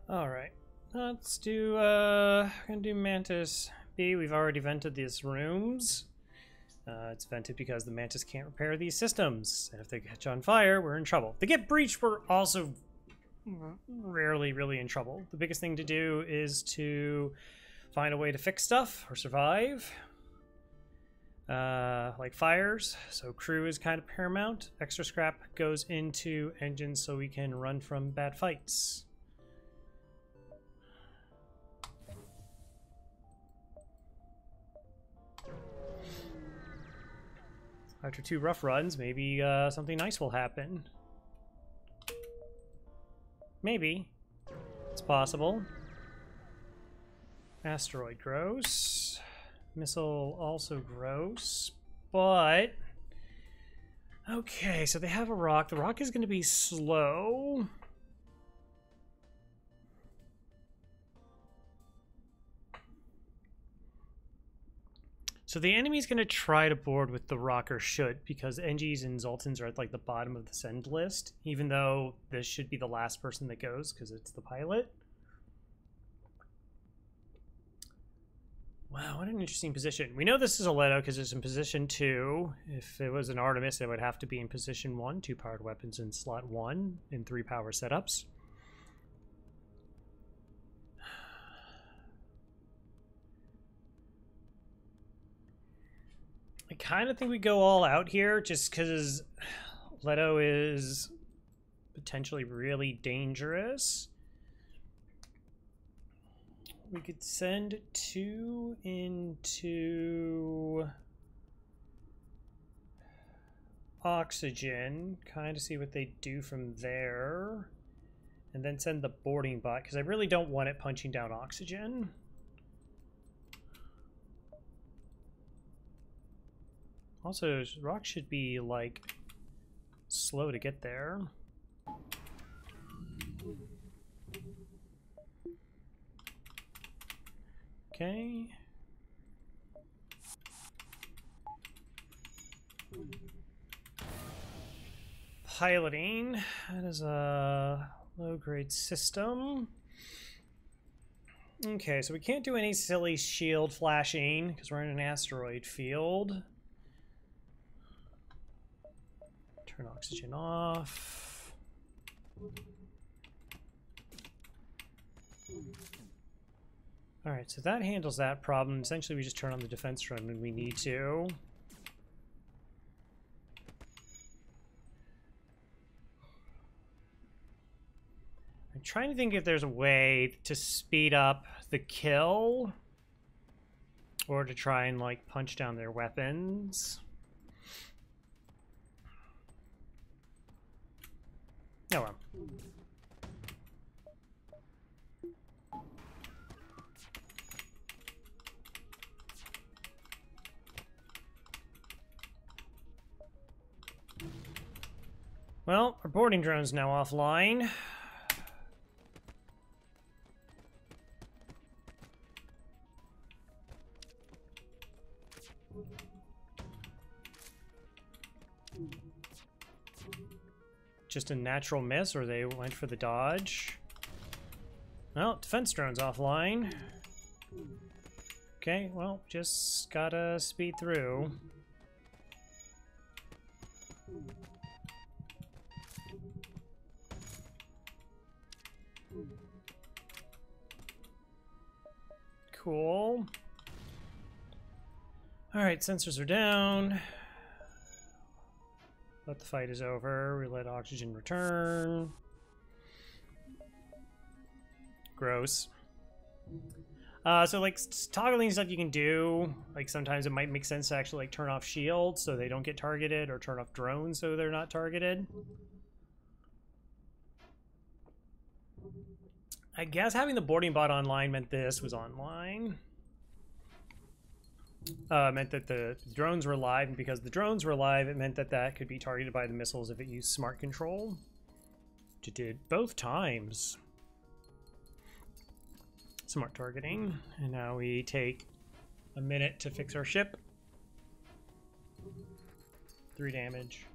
All right, let's do, gonna do Mantis B. We've already vented these rooms. It's vented because the Mantis can't repair these systems, and if they catch on fire, we're in trouble. If they get breached, we're also rarely really in trouble. The biggest thing to do is to find a way to fix stuff or survive. Like fires, so crew is kind of paramount. Extra scrap goes into engines so we can run from bad fights. After 2 rough runs, maybe something nice will happen. Maybe. It's possible. Asteroid gross. Missile also gross. But... okay, so they have a rock. The rock is going to be slow. So the enemy's going to try to board with the rock, or should, because NGs and Zoltans are at like the bottom of the send list, even though this should be the last person that goes because it's the pilot. Wow, what an interesting position. We know this is a Leto because it's in position 2. If it was an Artemis, it would have to be in position 1, 2 powered weapons in slot 1, and 3 power setups. I kind of think we go all out here just because Leto is potentially really dangerous. We could send 2 into oxygen, kind of see what they do from there, and then send the boarding bot because I really don't want it punching down oxygen. Also, rock should be, like, slow to get there. Okay. Piloting. That is a low-grade system. Okay, so we can't do any silly shield flashing because we're in an asteroid field. Turn oxygen off. Alright, so that handles that problem. Essentially, we just turn on the defense run when we need to. I'm trying to think if there's a way to speed up the kill. Or to try and, like, punch down their weapons. Oh well. Well, our boarding drone's now offline. Just a natural miss, or they went for the dodge. Well, defense drone's offline. Okay, well, just gotta speed through. Cool. Alright, sensors are down. But the fight is over. We let oxygen return. Gross. So like toggling stuff you can do. Like sometimes it might make sense to actually like turn off shields so they don't get targeted, or turn off drones so they're not targeted. I guess having the boarding bot online meant this was online. Meant that the drones were live, and because the drones were live, it meant that that could be targeted by the missiles if it used smart control. Which it did both times. Smart targeting. And now we take a minute to fix our ship. 3 damage.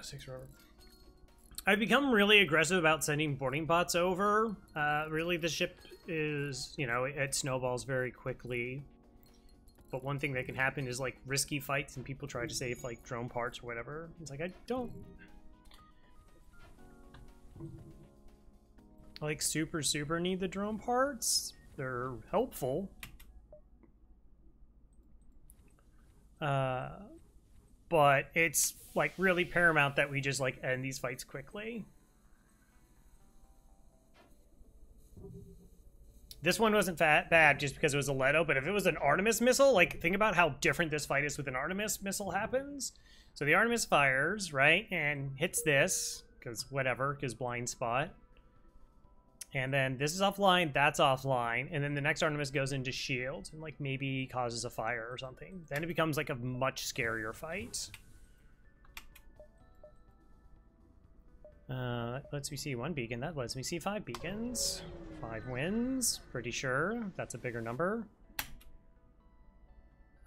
6 rubber. I've become really aggressive about sending boarding bots over. Really, the ship is, you know, it snowballs very quickly. But one thing that can happen is, like, risky fights and people try to save, like, drone parts or whatever. It's like, I don't... like, super need the drone parts. They're helpful. But it's, like, really paramount that we just, like, end these fights quickly. This one wasn't bad just because it was a Leto, but if it was an Artemis missile, like, think about how different this fight is with an Artemis missile happens. So the Artemis fires, right, and hits this, because whatever, because blind spot. And then this is offline, that's offline, and then the next Artemis goes into shield and, like, maybe causes a fire or something. Then it becomes, like, a much scarier fight. That lets me see 1 beacon. That lets me see 5 beacons. 5 wins, pretty sure. That's a bigger number.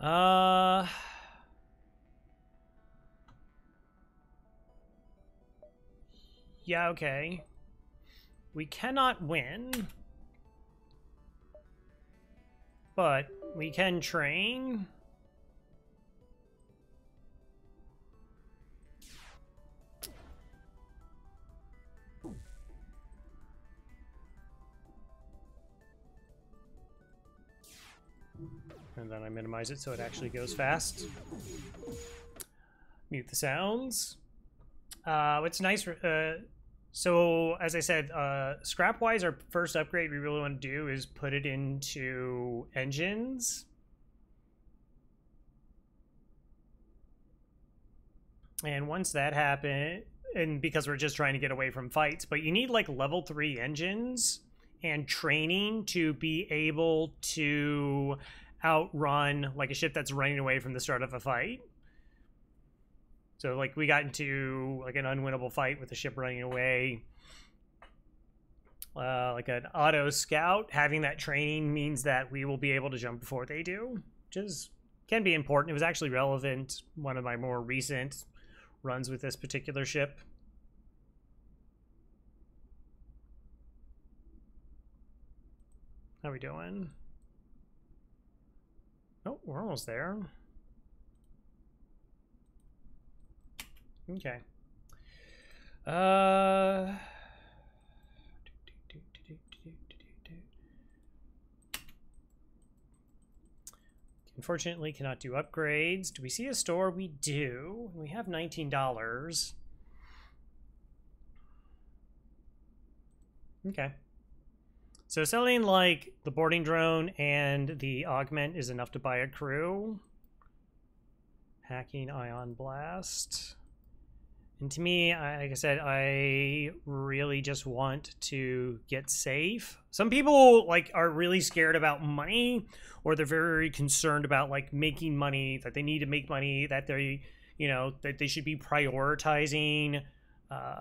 Yeah, okay. We cannot win. But we can train. And then I minimize it so it actually goes fast. Mute the sounds. What's nice, so as I said, scrap-wise, our first upgrade we really want to do is put it into engines. And once that happens, and because we're just trying to get away from fights, but you need like level 3 engines and training to be able to outrun like a ship that's running away from the start of a fight. So like we got into like an unwinnable fight with the ship running away. Like an auto scout, having that training means that we will be able to jump before they do, which is can be important. It was actually relevant one of my more recent runs with this particular ship. How are we doing? Oh, we're almost there. Okay. Unfortunately, cannot do upgrades. Do we see a store? We do. We have $19. Okay. So selling like the boarding drone and the augment is enough to buy a crew. Hacking ion blast. And to me, like I said, I really just want to get safe. Some people like are really scared about money, or they're very concerned about like making money, that they need to make money, that they, you know, that they should be prioritizing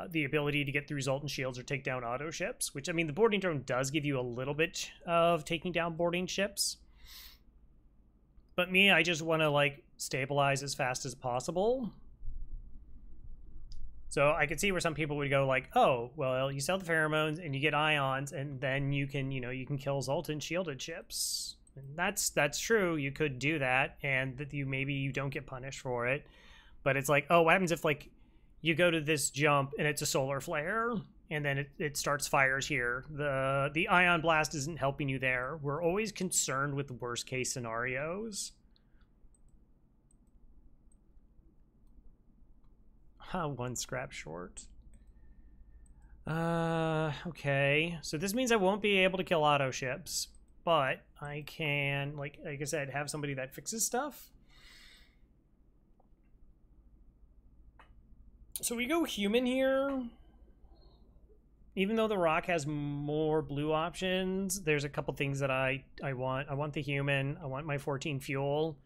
the ability to get through Zoltan shields or take down auto ships, which I mean, the boarding drone does give you a little bit of taking down boarding ships. But me, I just want to like stabilize as fast as possible. So I could see where some people would go like, oh, well, you sell the pheromones and you get ions and then you can, you know, you can kill Zoltan shielded ships. And that's true. You could do that and that maybe you don't get punished for it. But it's like, oh, what happens if like you go to this jump and it's a solar flare and then it starts fires here? The ion blast isn't helping you there. We're always concerned with the worst case scenarios. One scrap short. Okay. So this means I won't be able to kill auto ships, but I can, like I said, have somebody that fixes stuff. So we go human here. Even though the rock has more blue options, there's a couple things that I want. I want the human. I want my 14 fuel.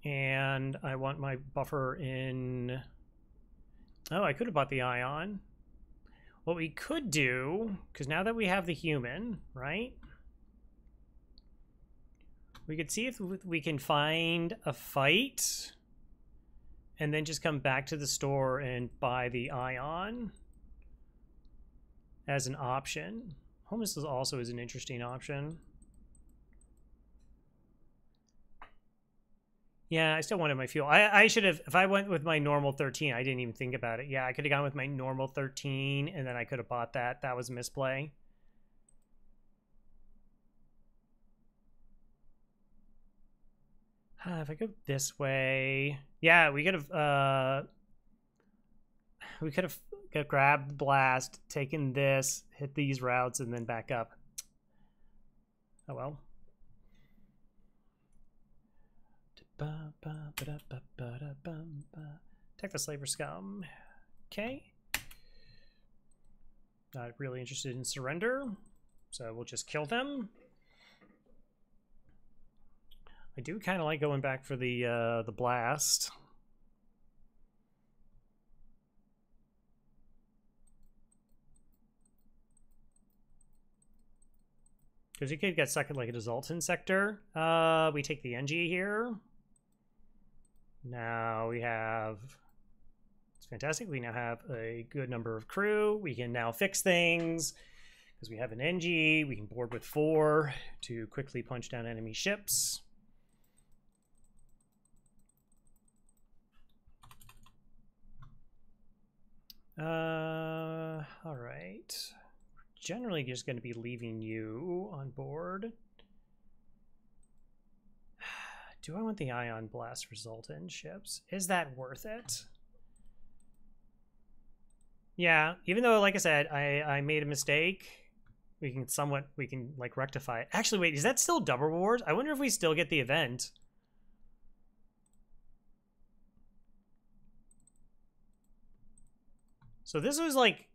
And I want my buffer in... Oh, I could have bought the ion. What we could do, because now that we have the human, right? We could see if we can find a fight and then just come back to the store and buy the ion as an option. Homeless also is an interesting option. Yeah, I still wanted my fuel. I should have, if I went with my normal 13, I didn't even think about it. Yeah, I could have gone with my normal 13, and then I could have bought that. That was a misplay. If I go this way... Yeah, we could have grabbed the blast, taken this, hit these routes, and then back up. Oh well. Attack the slaver scum. Okay. Not really interested in surrender, so we'll just kill them. I do kind of like going back for the blast. Because you could get stuck in like a Zoltan sector. We take the NG here. Now we have... It's fantastic. We now have a good number of crew. We can now fix things. Because we have an NG. We can board with 4 to quickly punch down enemy ships. All right. Generally just going to be leaving you on board. Do I want the ion blast result in ships? Is that worth it? Yeah, even though, like I said, I made a mistake, we can like rectify it. Actually, wait, is that still double rewards? I wonder if we still get the event. So this was like,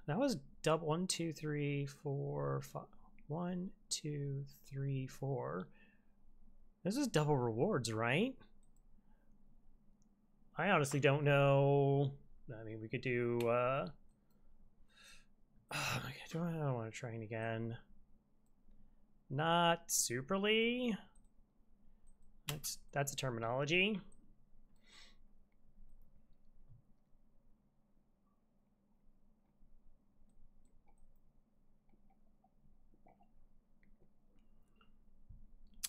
that was double 1, 2, 3, 4, 5. 1, 2, 3, 4. This is double rewards, right? I honestly don't know. I mean, we could do. Oh my God, I don't want to train again. Not superly. That's a terminology.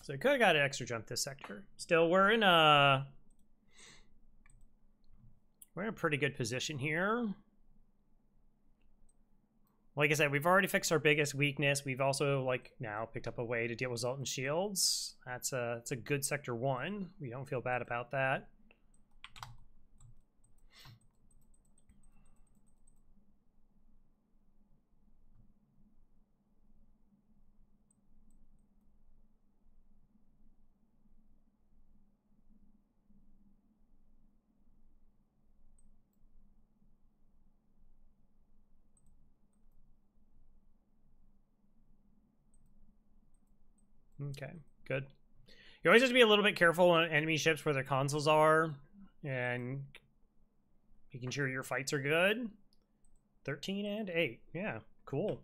So we could have got an extra jump this sector. Still, we're in a pretty good position here. Like I said, we've already fixed our biggest weakness. We've also like now picked up a way to deal with Zoltan shields. It's a good sector 1. We don't feel bad about that. Okay, good. You always have to be a little bit careful on enemy ships where their consoles are, and making sure your fights are good. 13 and 8. Yeah, cool.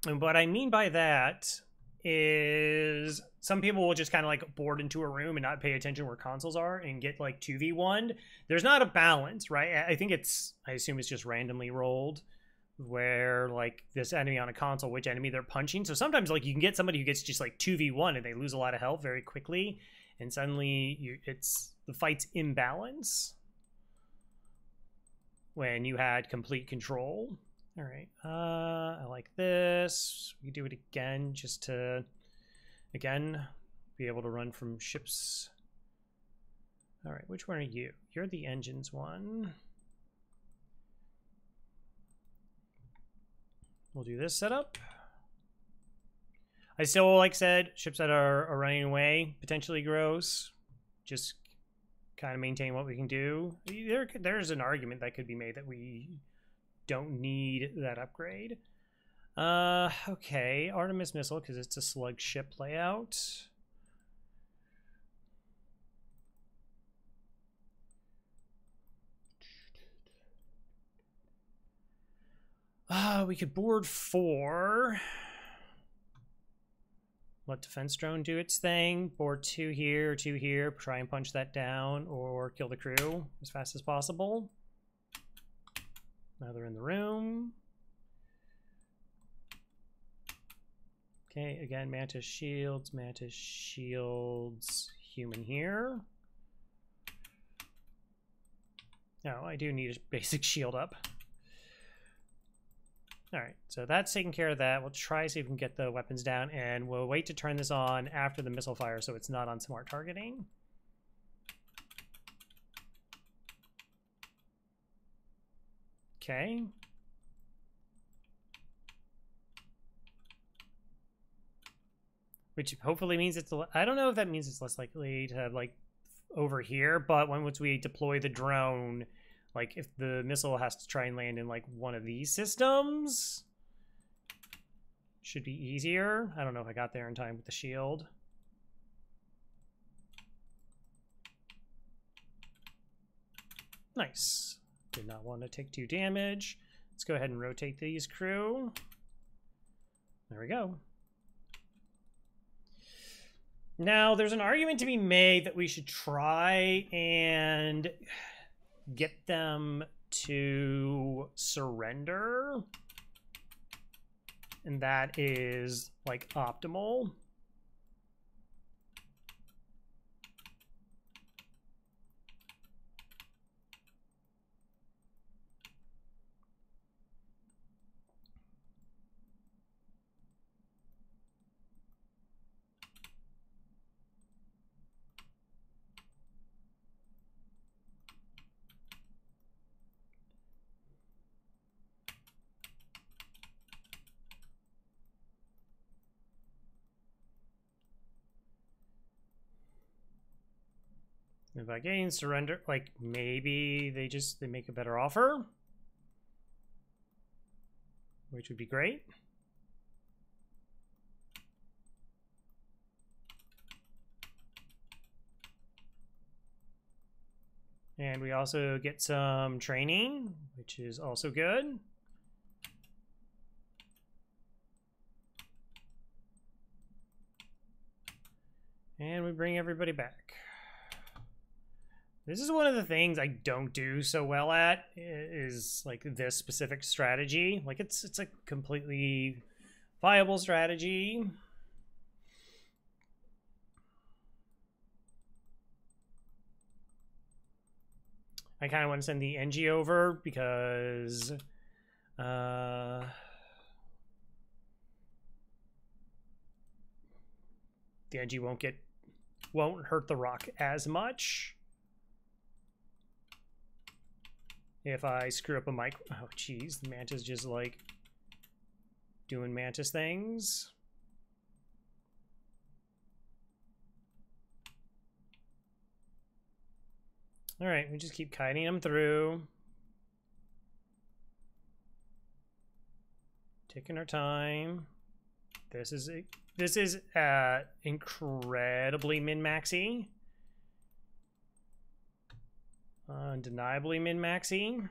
And what I mean by that is some people will just kind of like board into a room and not pay attention where consoles are and get like 2v1'd. There's not a balance, right? I assume it's just randomly rolled, where like this enemy on a console, which enemy they're punching. So sometimes like you can get somebody who gets just like 2v1 and they lose a lot of health very quickly, and suddenly the fight's imbalance when you had complete control. All right, I like this. We can do it again just to again be able to run from ships. All right, which one are you? You're the engines one. We'll do this setup. I still, like I said, ships that are running away, potentially gross. Just kind of maintain what we can do. There's an argument that could be made that we don't need that upgrade. Okay, Artemis missile, because it's a slug ship layout. We could board 4. Let defense drone do its thing. Board 2 here, 2 here. Try and punch that down or kill the crew as fast as possible. Now they're in the room. Okay, again, Mantis shields, human here. No, I do need a basic shield up. All right, so that's taking care of that. We'll try to see if we can get the weapons down, and we'll wait to turn this on after the missile fire so it's not on smart targeting. Okay. Which hopefully means it's, I don't know if that means it's less likely to have, like, over here, but once we deploy the drone, like, if the missile has to try and land in, like, one of these systems, should be easier. I don't know if I got there in time with the shield. Nice. Did not want to take 2 damage. Let's go ahead and rotate these crew. There we go. Now, there's an argument to be made that we should try and get them to surrender. And that is, like, optimal. If I gain surrender, like, maybe they make a better offer, which would be great. And we also get some training, which is also good. And we bring everybody back. This is one of the things I don't do so well at, is like this specific strategy. Like it's a completely viable strategy. I kind of want to send the NG over because the NG won't hurt the rock as much. If I screw up a mic, oh geez, the Mantis just like doing Mantis things. All right, we just keep kiting them through. Taking our time. This is incredibly min-maxy. Undeniably min-maxy.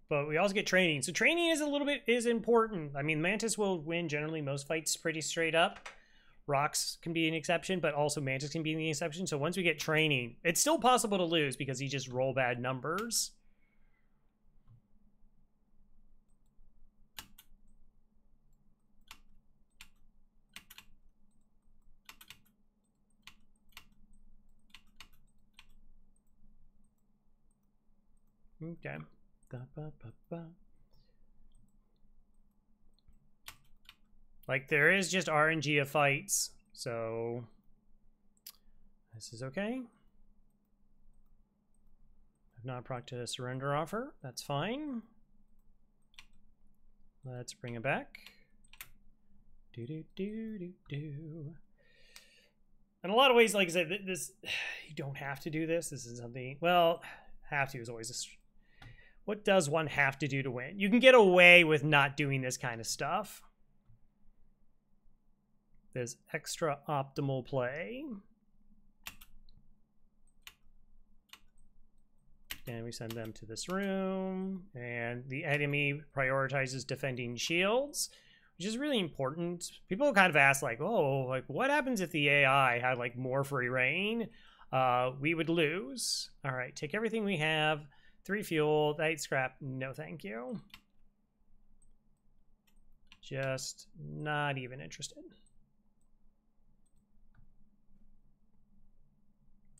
But we also get training. So training is important. I mean, Mantis will win generally most fights pretty straight up. Rocks can be an exception, but also Mantis can be the exception. So once we get training, it's still possible to lose because you just roll bad numbers. Okay. Like, there is just RNG of fights, so this is okay. I've not procced a surrender offer. That's fine. Let's bring it back. In a lot of ways, like I said, this you don't have to do this. This is something, well, have to is always a... What does one have to do to win? You can get away with not doing this kind of stuff. There's extra optimal play. and we send them to this room. And the enemy prioritizes defending shields, which is really important. People kind of ask, like, oh, like, what happens if the AI had, like, more free reign? We would lose. All right, take everything we have. 3 fuel, 8 scrap, no thank you. Just not even interested.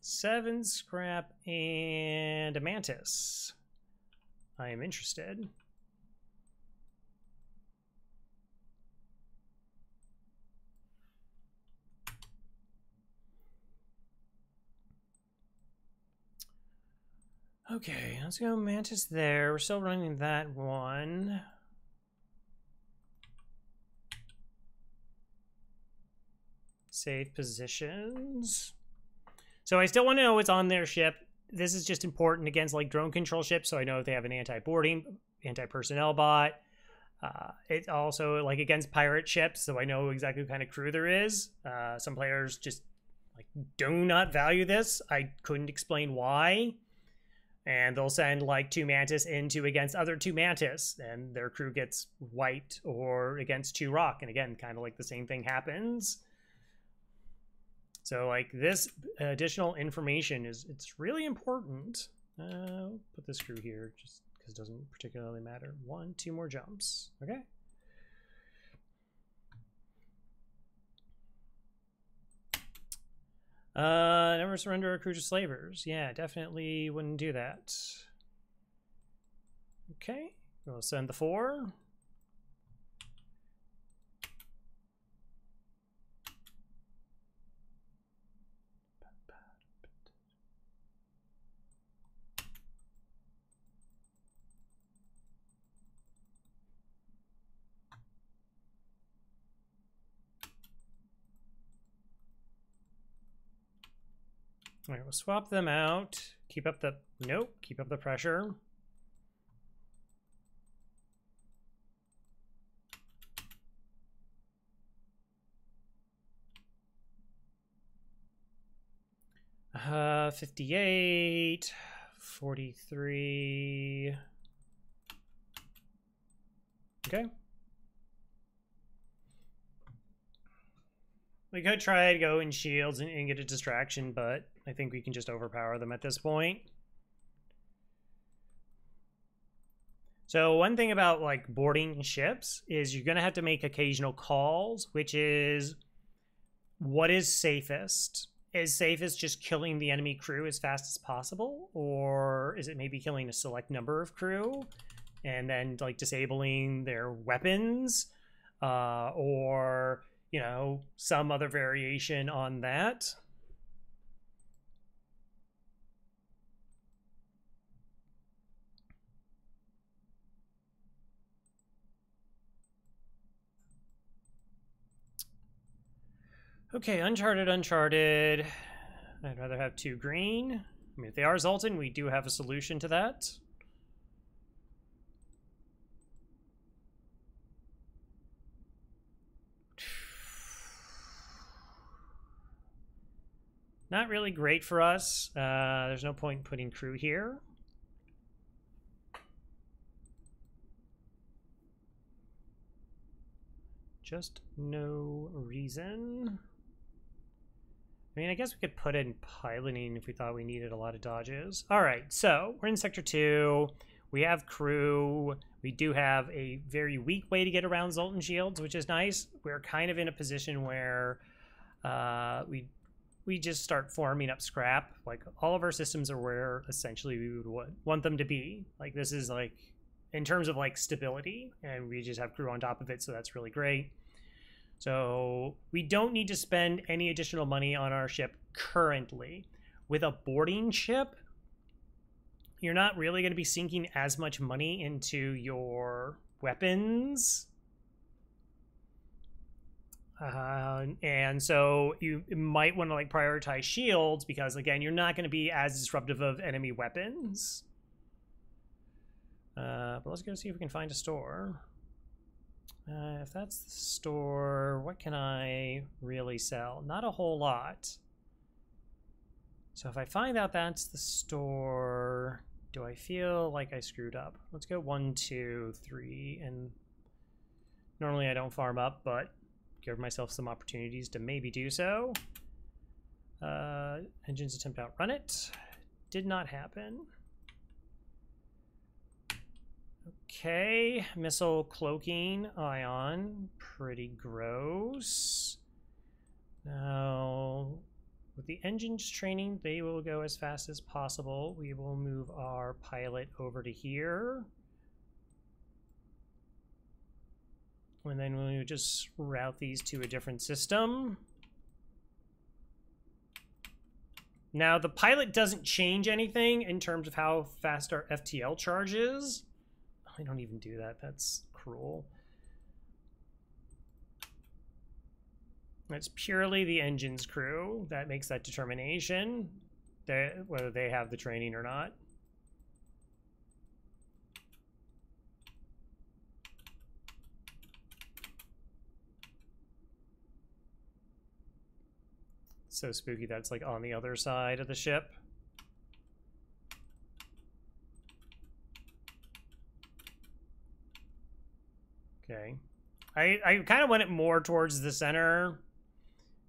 7 scrap and a Mantis. I am interested. Okay, let's go Mantis there. We're still running that one. Save positions. So I still want to know what's on their ship. This is just important against like drone control ships, so I know if they have an anti-boarding, anti-personnel bot. It's also like against pirate ships, so I know exactly what kind of crew there is. Some players just like do not value this. I couldn't explain why. And they'll send like 2 Mantis into against other 2 Mantis, and their crew gets wiped, or against 2 Rock. And again, kind of like the same thing happens. So like this additional information it's really important. I'll put this crew here just because it doesn't particularly matter. 1, 2 more jumps. Okay. Never surrender a crew to slavers. Yeah, definitely wouldn't do that. Okay, we'll send the 4. All right, we'll swap them out. Keep up the, nope, keep up the pressure. Uh, 58, 43. Okay. We could try to go in shields and get a distraction, but I think we can just overpower them at this point. So one thing about like boarding ships is you're going to have to make occasional calls, which is what is safest? Is safest just killing the enemy crew as fast as possible? Or is it maybe killing a select number of crew and then like disabling their weapons? Or, you know, some other variation on that? Okay, Uncharted. I'd rather have 2 green. I mean, if they are Zoltan, we do have a solution to that. Not really great for us. There's no point in putting crew here. Just no reason. I mean, I guess we could put in piloting if we thought we needed a lot of dodges. All right, so we're in Sector 2. We have crew. We do have a very weak way to get around Zoltan shields, which is nice. We're kind of in a position where we just start farming up scrap. Like, all of our systems are where essentially we would want them to be. Like, this is like, in terms of like stability, and we just have crew on top of it, so that's really great. So we don't need to spend any additional money on our ship currently. With a boarding ship, you're not really going to be sinking as much money into your weapons. And so you might want to like prioritize shields because, again, you're not going to be as disruptive of enemy weapons. But let's go see if we can find a store. If that's the store, what can I really sell? Not a whole lot. So if I find out that's the store, do I feel like I screwed up? Let's go 1, 2, 3, and normally I don't farm up, but give myself some opportunities to maybe do so. Engines attempt to outrun it. Did not happen. Okay, missile cloaking ion, pretty gross. Now, with the engines training, they will go as fast as possible. We will move our pilot over to here. And then we'll just route these to a different system. Now, the pilot doesn't change anything in terms of how fast our FTL charge is. I don't even do that. That's cruel. It's purely the engine's crew that makes that determination, whether they have the training or not. So spooky that it's like on the other side of the ship. Okay. I kind of want it more towards the center.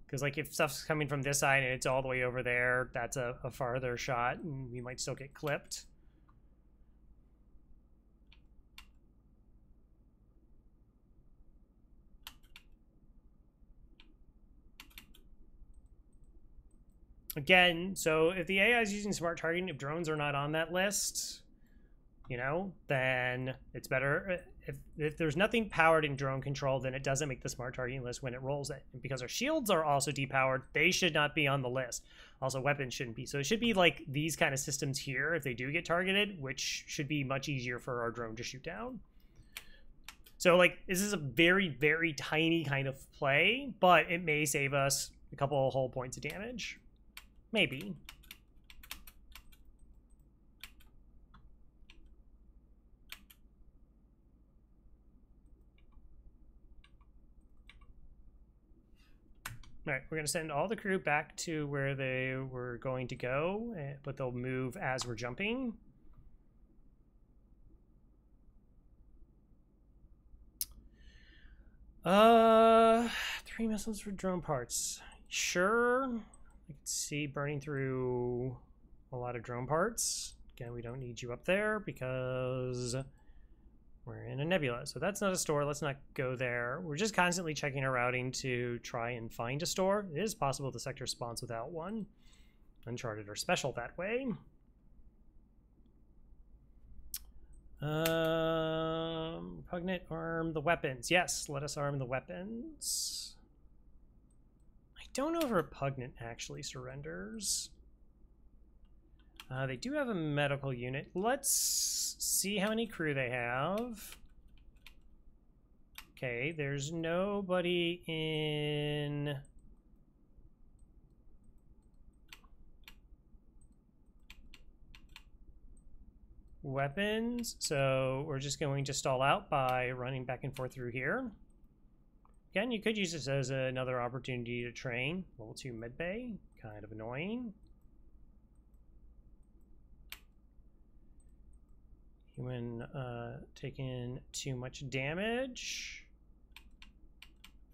Because, like, if stuff's coming from this side and it's all the way over there, that's a farther shot, and we might still get clipped. Again, so if the AI is using smart targeting, if drones are not on that list, you know, then it's better. If there's nothing powered in drone control, then it doesn't make the smart targeting list when it rolls it. And because our shields are also depowered, they should not be on the list. Also, weapons shouldn't be. So it should be like these kind of systems here if they do get targeted, which should be much easier for our drone to shoot down. So, like, this is a very, very tiny kind of play, but it may save us a couple of whole points of damage. Maybe. All right, we're going to send all the crew back to where they were going to go, but they'll move as we're jumping. Three missiles for drone parts. Sure. I can see burning through a lot of drone parts. Again, we don't need you up there because we're in a nebula. So that's not a store. Let's not go there. We're just constantly checking our routing to try and find a store. It is possible the sector spawns without one. Uncharted are special that way. Repugnant, arm the weapons. Yes, let us arm the weapons. I don't know if Repugnant actually surrenders. They do have a medical unit. Let's see how many crew they have. Okay, there's nobody in... weapons, so we're just going to stall out by running back and forth through here. Again, you could use this as another opportunity to train. Level 2 medbay, kind of annoying. Human taking too much damage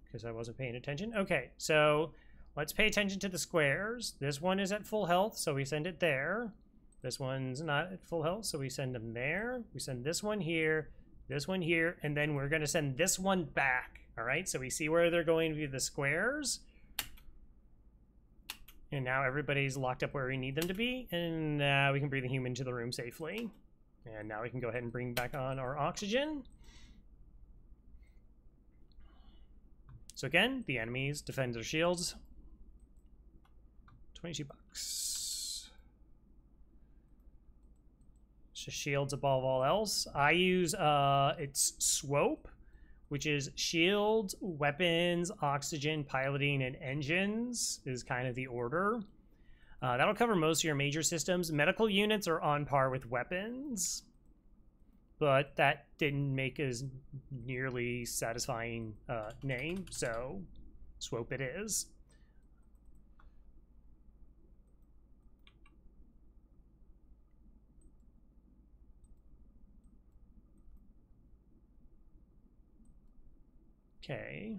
because I wasn't paying attention. Okay, so let's pay attention to the squares. This one is at full health, so we send it there. This one's not at full health, so we send them there. We send this one here, and then we're going to send this one back. All right, so we see where they're going to be the squares. And now everybody's locked up where we need them to be, and now we can bring the human to the room safely. And now we can go ahead and bring back on our oxygen. So again, the enemies defend their shields. 22 bucks. Shields above all else. I use its SWOPE, which is shields, weapons, oxygen, piloting, and engines is kind of the order. That'll cover most of your major systems. Medical units are on par with weapons, but that didn't make as nearly satisfying name, so SWOPE it is. Okay.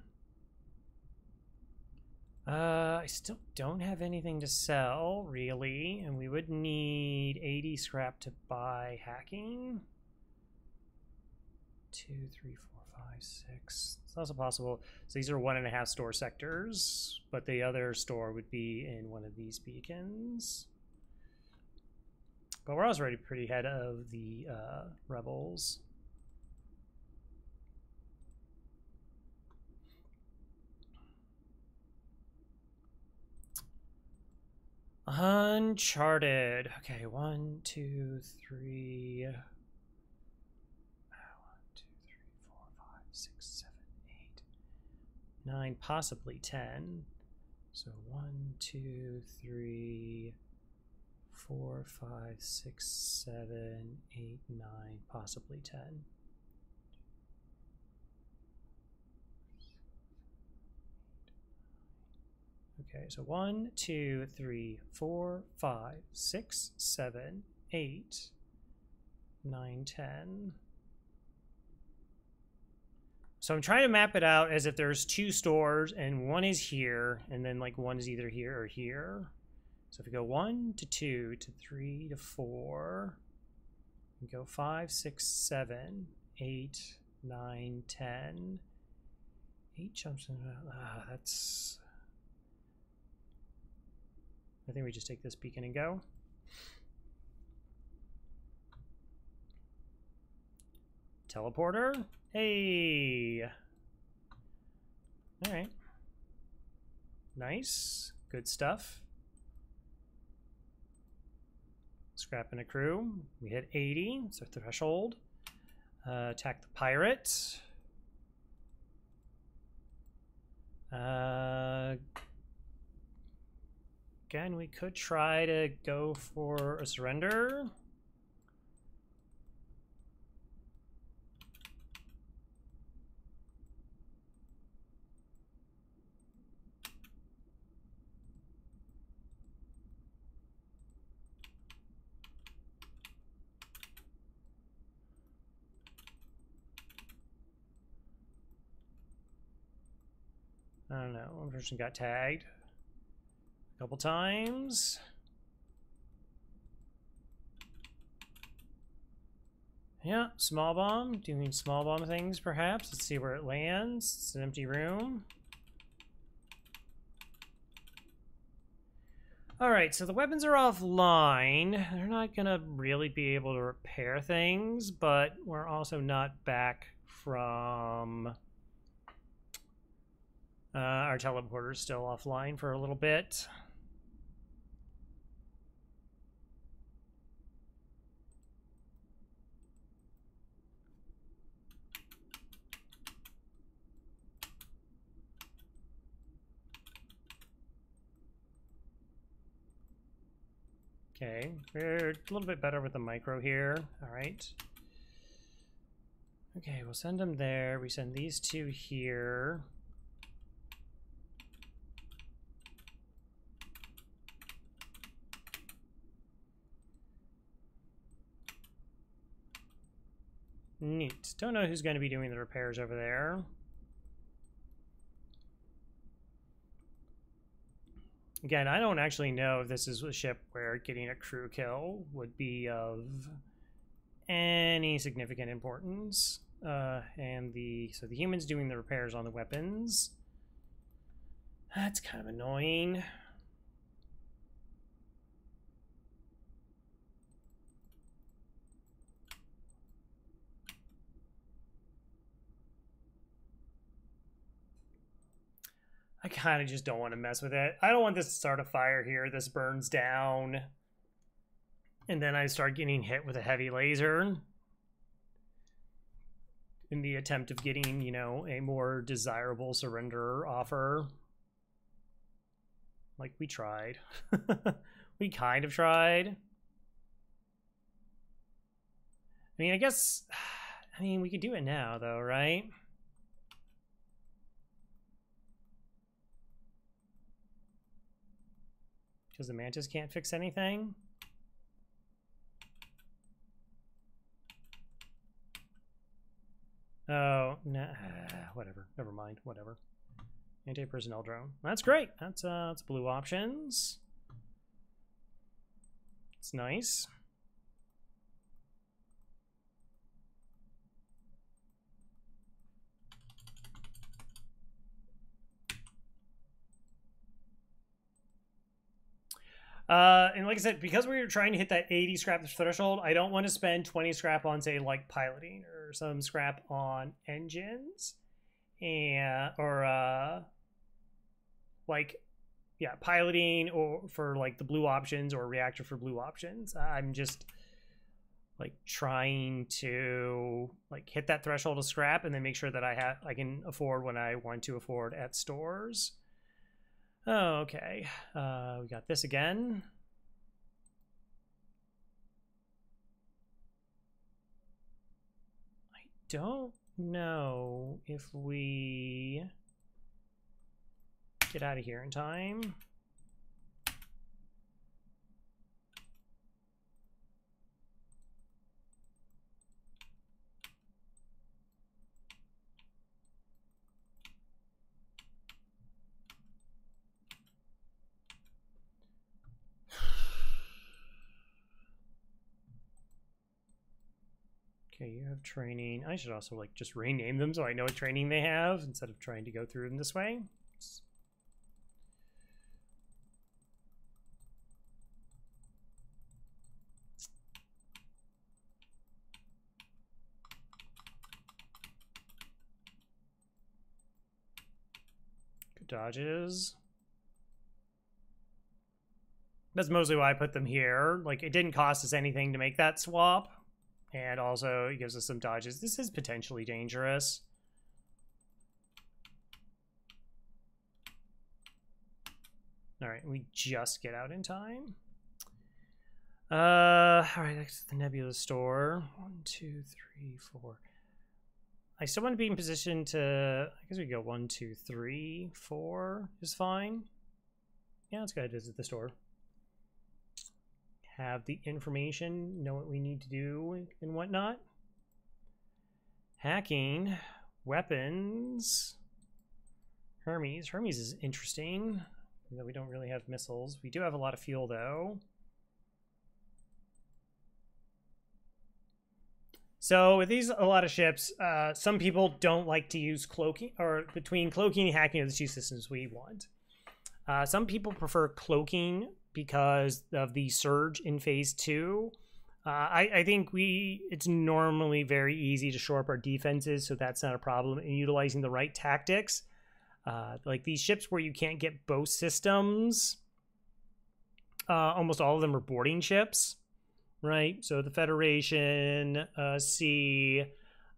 I still don't have anything to sell, really, and we would need 80 scrap to buy hacking. 2, 3, 4, 5, 6. It's also possible. So these are 1.5 store sectors, but the other store would be in one of these beacons. But we're also already pretty ahead of the rebels. Uncharted. Okay, 1, 2, 3. 1, 2, 3, 4, 5, 6, 7, 8, 9, possibly 10. So 1, 2, 3, 4, 5, 6, 7, 8, 9, possibly 10. Okay, so 1, 2, 3, 4, 5, 6, 7, 8, 9, 10. So I'm trying to map it out as if there's 2 stores and one is here, and then like one is either here or here. So if we go 1 to 2 to 3 to 4, we go 5, 6, 7, 8, 9, 10. 8 jumps in. That's. I think we just take this beacon and go. Teleporter. Hey. All right. Nice. Good stuff. Scrap and a crew. We hit 80. It's our threshold. Attack the pirate. Again, we could try to go for a surrender. I don't know. One person got tagged a couple times. Yeah, small bomb. Doing small bomb things, perhaps. Let's see where it lands. It's an empty room. All right, so the weapons are offline. They're not gonna really be able to repair things, but we're also not back from... our teleporter's still offline for a little bit. Okay, we're a little bit better with the micro here. All right. Okay, we'll send them there. We send these 2 here. Neat. Don't know who's going to be doing the repairs over there. Again, I don't actually know if this is a ship where getting a crew kill would be of any significant importance. So the humans doing the repairs on the weapons. That's kind of annoying. I kind of just don't want to mess with it. I don't want this to start a fire here. This burns down. And then I start getting hit with a heavy laser. In the attempt of getting, you know, a more desirable surrender offer. Like, we tried. We kind of tried. I mean, I guess... I mean, we could do it now, though, right? Because the Mantis can't fix anything? Oh, no. whatever. Never mind. Whatever. Anti-personnel drone. That's great. That's blue options. It's nice. And like I said, because we were trying to hit that 80 scrap threshold, I don't want to spend 20 scrap on, say, like piloting or some scrap on engines, and piloting or for like the blue options or reactor for blue options. I'm just like trying to like hit that threshold of scrap and then make sure that I can afford when I want to afford at stores. Oh, okay. We got this again. I don't know if we get out of here in time. Okay, you have training. I should also like just rename them so I know what training they have instead of trying to go through them this way. Good dodges. That's mostly why I put them here. Like, it didn't cost us anything to make that swap. And also, it gives us some dodges. This is potentially dangerous. All right, we just get out in time. All right, that's the Nebula store. 1, 2, 3, 4. I still want to be in position to, I guess we go 1, 2, 3, 4 is fine. Yeah, let's go ahead and visit the store. Have the information, know what we need to do and whatnot. Hacking, weapons, Hermes. Hermes is interesting, even though we don't really have missiles. We do have a lot of fuel, though. So with these, a lot of ships, some people don't like to use cloaking, or between cloaking and hacking are the two systems we want. Some people prefer cloaking because of the surge in phase 2. I think it's normally very easy to shore up our defenses, so that's not a problem. And utilizing the right tactics, like these ships where you can't get both systems, almost all of them are boarding ships, right? So the Federation, C,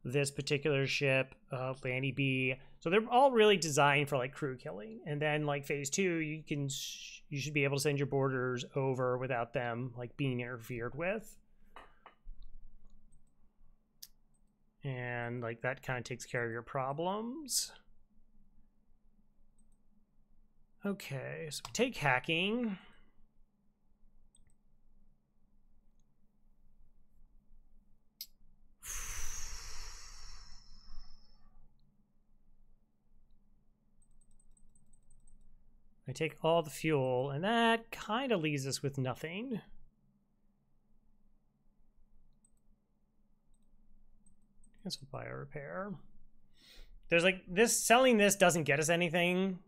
this particular ship, Lanny B. So they're all really designed for like crew killing. And then like phase 2, you should be able to send your boarders over without them like being interfered with. And like that kind of takes care of your problems. Okay, so take hacking. I take all the fuel, and that kind of leaves us with nothing. I guess we'll buy a repair. There's like this, selling this doesn't get us anything.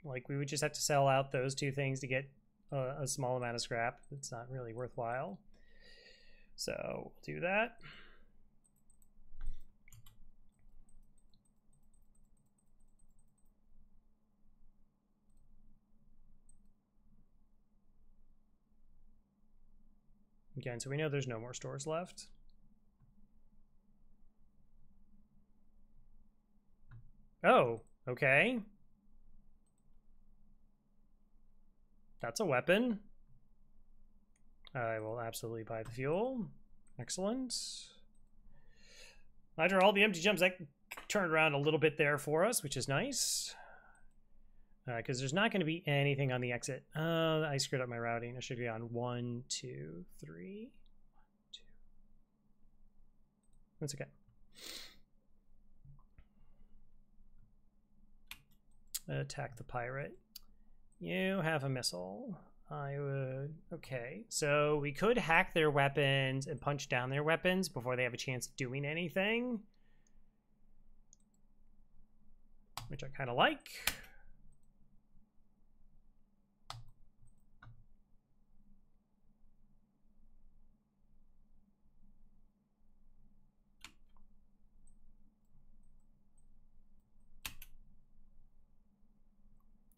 Like we would just have to sell out those two things to get a small amount of scrap. It's not really worthwhile. So we'll do that. Again, so we know there's no more stores left. Oh, okay. That's a weapon. I will absolutely buy the fuel. Excellent. After all the empty jumps, that turned around a little bit there for us, which is nice. Because there's not going to be anything on the exit. I screwed up my routing. I should be on 1, 2, 3. 1, 2. That's okay. Attack the pirate. You have a missile. I would... Okay, so we could hack their weapons and punch down their weapons before they have a chance of doing anything. Which I kind of like.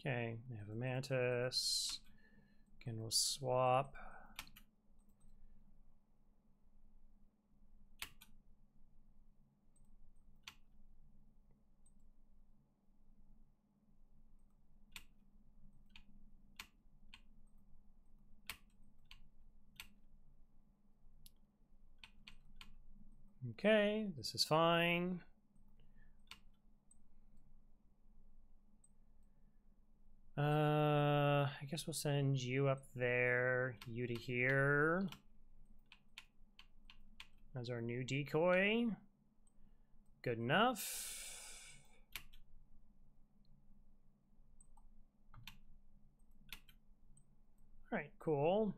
Okay, we have a Mantis. Again, we'll swap. Okay, this is fine. I guess we'll send you up there, you to here. As our new decoy. Good enough. All right, cool.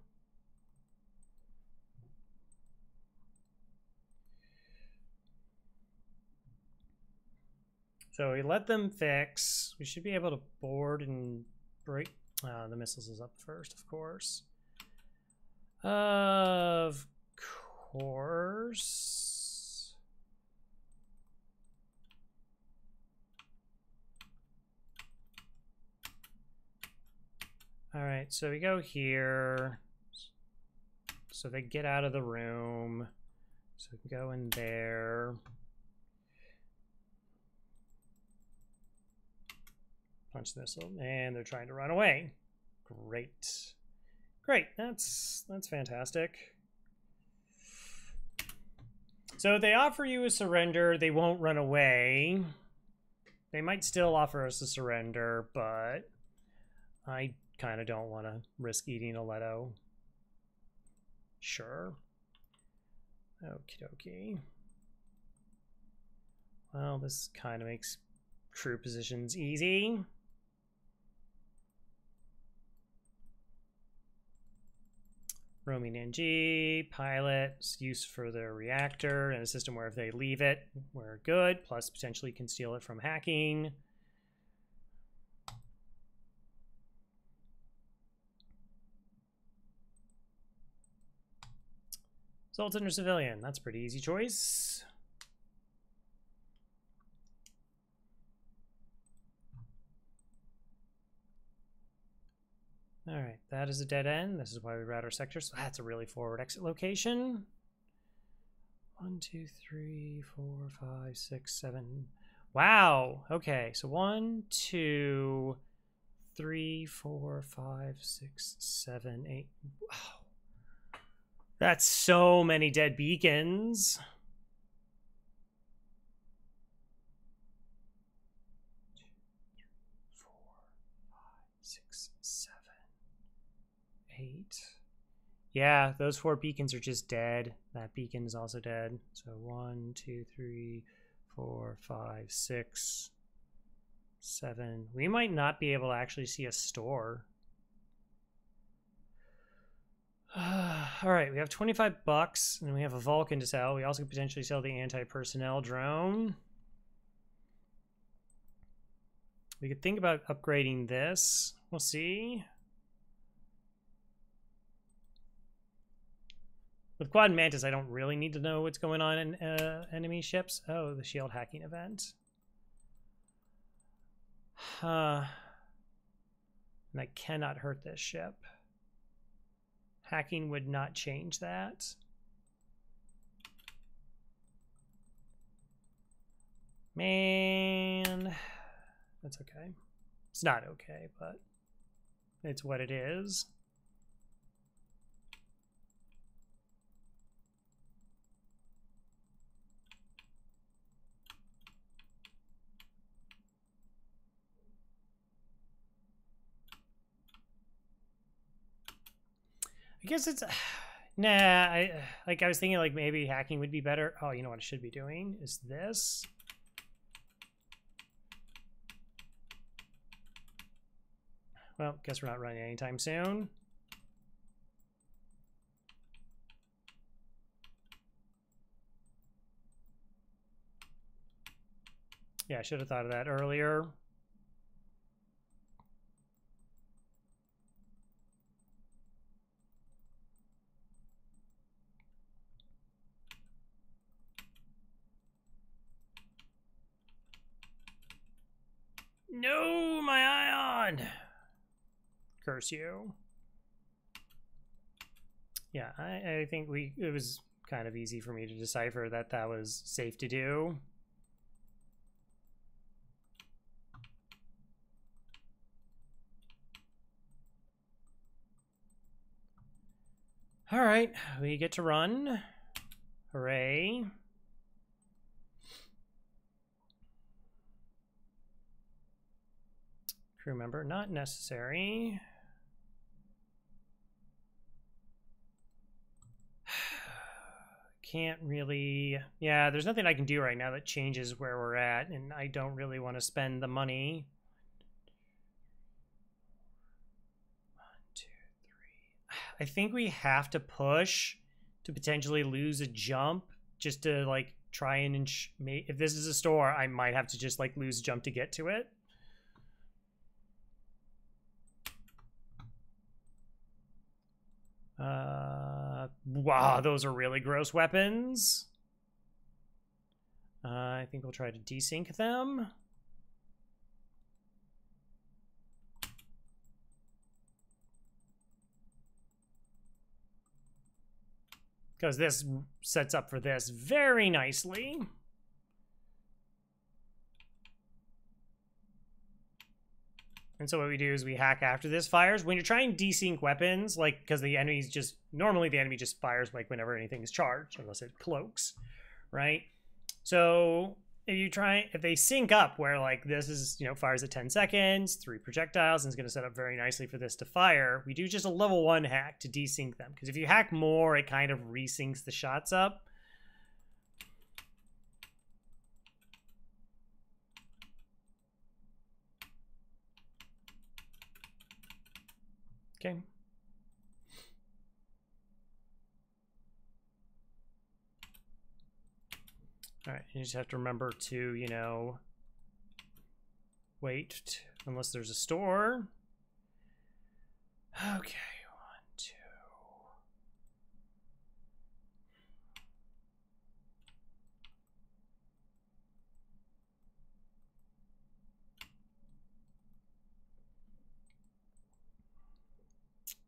So we let them fix. We should be able to board and break. The missiles is up first, of course. Of course. All right, so we go here. So they get out of the room. So we can go in there. Punch the missile, and they're trying to run away. Great. Great, that's fantastic. So they offer you a surrender, they won't run away. They might still offer us a surrender, but I kind of don't want to risk eating a Leto. Sure. Okie dokie. Well, this kind of makes crew positions easy. Roaming NG, pilots, use for their reactor, and a system where if they leave it, we're good, plus potentially can steal it from hacking. Sultan or civilian, that's a pretty easy choice. All right, that is a dead end. This is why we route our sectors. So that's a really forward exit location. 1, 2, 3, 4, 5, 6, 7. Wow. Okay, so 1, 2, 3, 4, 5, 6, 7, 8. Wow. That's so many dead beacons. 2, 3, 4, 5, 6, 7. 8. Yeah, those 4 beacons are just dead. That beacon is also dead. So 1, 2, 3, 4, 5, 6, 7. We might not be able to actually see a store. All right, we have 25 bucks, and we have a Vulcan to sell. We also could potentially sell the anti-personnel drone. We could think about upgrading this. We'll see. With Quad and Mantis, I don't really need to know what's going on in enemy ships. Oh, the shield hacking event. And I cannot hurt this ship. Hacking would not change that. Man, that's okay. It's not okay, but it's what it is. I guess it's nah. I was thinking like maybe hacking would be better. Oh, you know what I should be doing is this. Well, guess we're not running anytime soon. Yeah, I should have thought of that earlier. No, my ion! Curse you. Yeah, I think it was kind of easy for me to decipher that that was safe to do. All right, we get to run. Hooray. Crew member, not necessary. Can't really... Yeah, there's nothing I can do right now that changes where we're at, and I don't really want to spend the money. 1, 2, 3. I think we have to push to potentially lose a jump just to, like, try and... If this is a store, I might have to just, like, lose a jump to get to it. Wow, those are really gross weapons. I think we'll try to desync them. Because this sets up for this very nicely. And so what we do is we hack after this fires. When you're trying to desync weapons, like, because the enemy's just... Normally the enemy just fires, like, whenever anything's charged, unless it cloaks, right? So if they sync up where, like, this is, you know, fires at 10 seconds, 3 projectiles, and it's going to set up very nicely for this to fire, we do just a level 1 hack to desync them. Because if you hack more, it kind of resyncs the shots up. Okay. All right, you just have to remember to, you know, wait unless there's a store. Okay, 1, 2.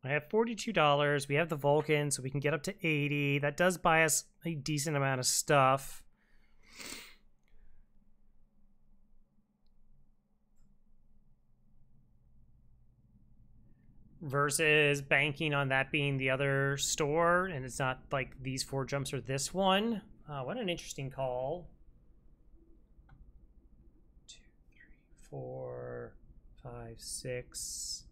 I have $42. We have the Vulcan, so we can get up to 80. That does buy us a decent amount of stuff. Versus banking on that being the other store, and it's not like these 4 jumps are this one. What an interesting call. 2, 3, 4, 5, 6,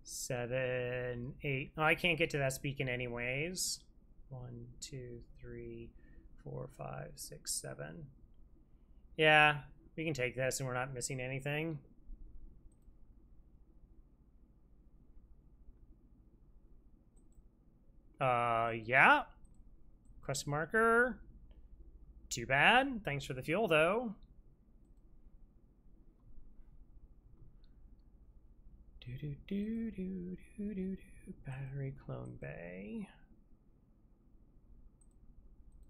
7, 8. Oh, I can't get to that speaking anyways. 1, 2, 3, 4, 5, 6, 7. Yeah, we can take this and we're not missing anything. Yeah. Quest marker. Too bad. Thanks for the fuel, though. Battery clone bay.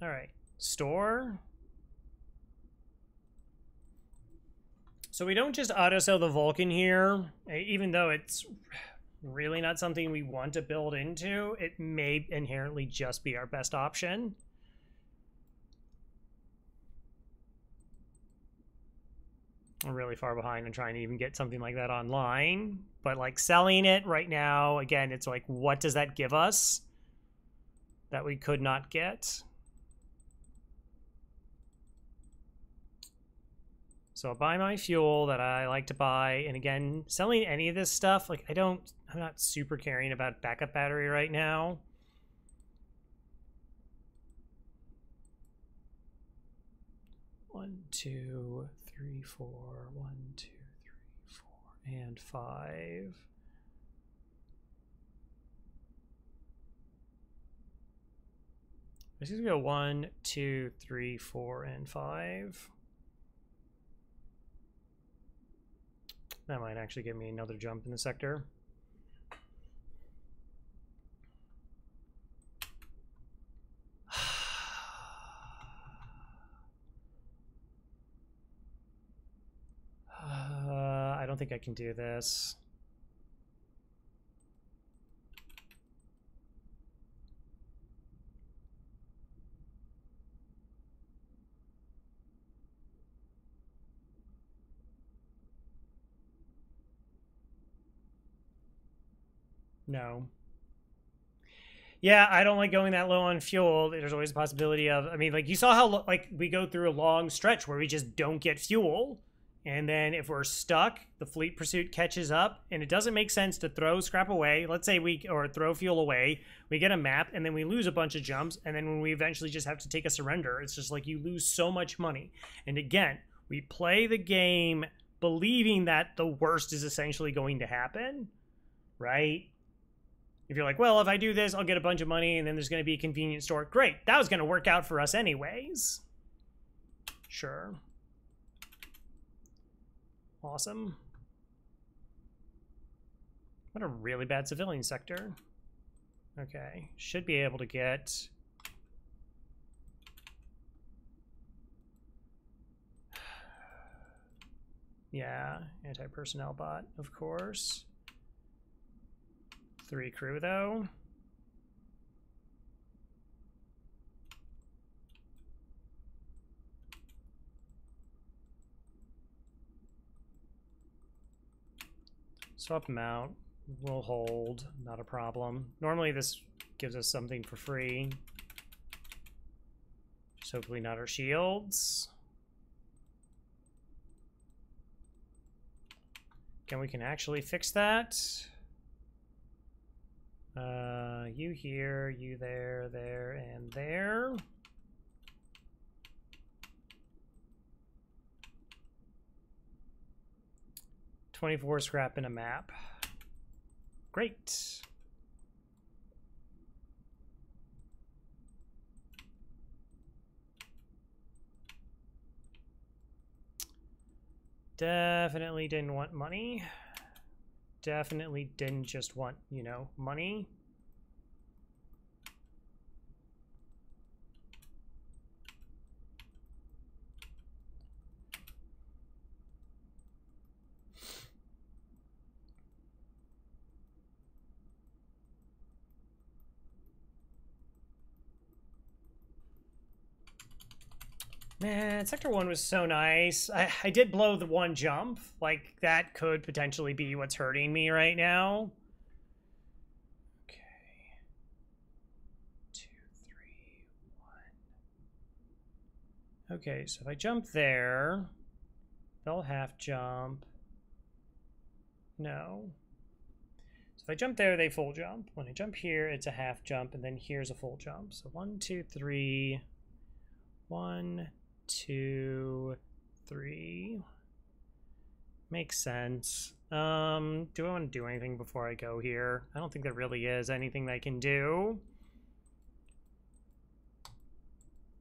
All right. Store. So we don't just auto sell the Vulcan here, even though it's really not something we want to build into. It may inherently just be our best option. I'm really far behind on trying to even get something like that online. But like selling it right now, again, it's like, what does that give us that we could not get? So I'll buy my fuel that I like to buy. And again, selling any of this stuff, like I'm not super caring about backup battery right now. One, 2, 3, 4. 1, 2, 3, 4, and 5. Let's just go 1, 2, 3, 4, and 5. That might actually give me another jump in the sector. I don't think I can do this. No. Yeah, I don't like going that low on fuel. There's always a possibility of, I mean, like, you saw how, like, we go through a long stretch where we just don't get fuel. And then if we're stuck, the fleet pursuit catches up, and it doesn't make sense to throw scrap away. Let's say or throw fuel away. We get a map, and then we lose a bunch of jumps, and then when we eventually just have to take a surrender, it's just like you lose so much money. And again, we play the game believing that the worst is essentially going to happen, right? If you're like, well, if I do this, I'll get a bunch of money, and then there's going to be a convenience store. Great, that was going to work out for us anyways. Sure. Awesome. What a really bad civilian sector. Okay, should be able to get... Yeah, anti-personnel bot, of course. 3 crew, though. Swap them out. We'll hold. Not a problem. Normally this gives us something for free. Just hopefully not our shields. And we can actually fix that. You here, you there, there, and there. $24 scrap in a map. Great. Definitely didn't want money. Definitely didn't just want, you know, money. Man, Sector 1 was so nice. I did blow the one jump. Like, that could potentially be what's hurting me right now. Okay. 2, 3, 1. Okay, so if I jump there, they'll half jump. No. So if I jump there, they full jump. When I jump here, it's a half jump, and then here's a full jump. So 1, 2, 3. 1, 2, 3. Makes sense. Do I want to do anything before I go here? I don't think there really is anything that I can do.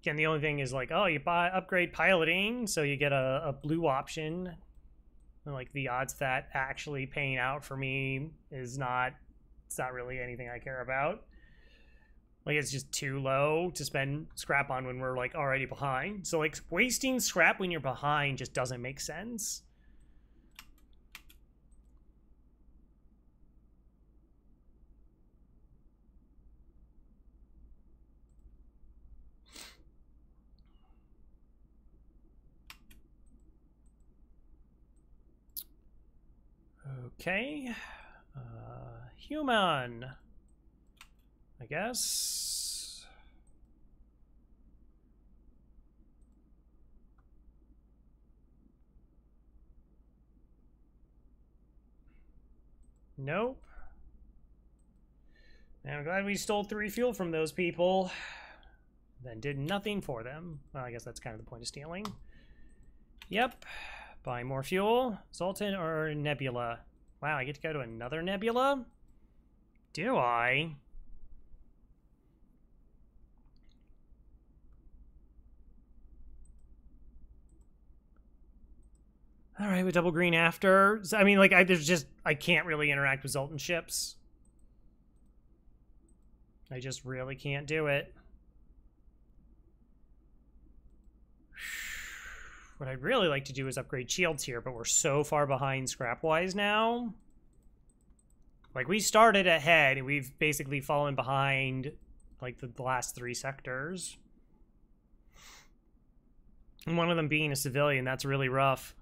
Again, the only thing is like, oh, you upgrade piloting, so you get a blue option. And like the odds that actually paying out for me is not, it's not really anything I care about. Like, it's just too low to spend scrap on when we're, like, already behind. So, like, wasting scrap when you're behind just doesn't make sense. Okay. Human. I guess. Nope. And I'm glad we stole 3 fuel from those people. Then did nothing for them. Well, I guess that's kind of the point of stealing. Yep. Buy more fuel. Zoltan or Nebula? Wow, I get to go to another Nebula? Do I? All right, with double green after. So, I mean, like, I can't really interact with Zoltan ships. I just really can't do it. What I'd really like to do is upgrade shields here, but we're so far behind scrap-wise now. Like, we started ahead, and we've basically fallen behind, like, the last 3 sectors. And one of them being a civilian, that's really rough.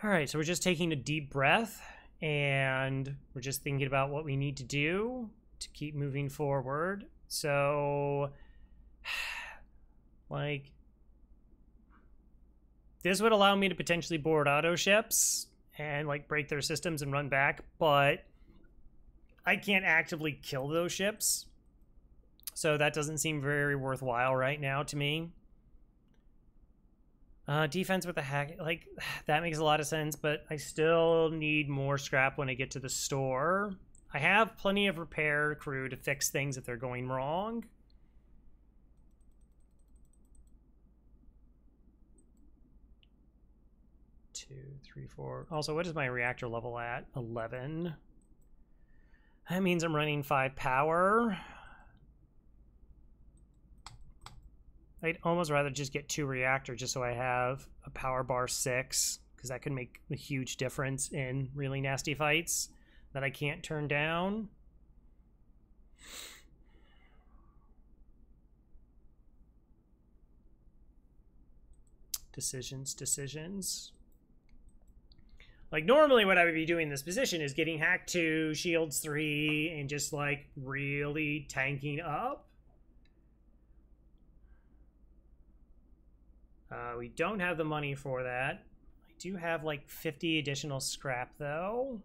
All right, so we're just taking a deep breath, and we're just thinking about what we need to do to keep moving forward. So, like, this would allow me to potentially board auto ships and, like, break their systems and run back, but I can't actively kill those ships. So that doesn't seem very worthwhile right now to me. Defense with a hack, like, that makes a lot of sense, but I still need more scrap when I get to the store. I have plenty of repair crew to fix things if they're going wrong. Two, three, four. Also, what is my reactor level at? 11. That means I'm running 5 power. I'd almost rather just get 2 reactor just so I have a power bar 6, because that could make a huge difference in really nasty fights that I can't turn down. Decisions. Like, normally what I would be doing in this position is getting hack 2, shields 3, and just, like, really tanking up. We don't have the money for that. I do have, like, 50 additional scrap, though.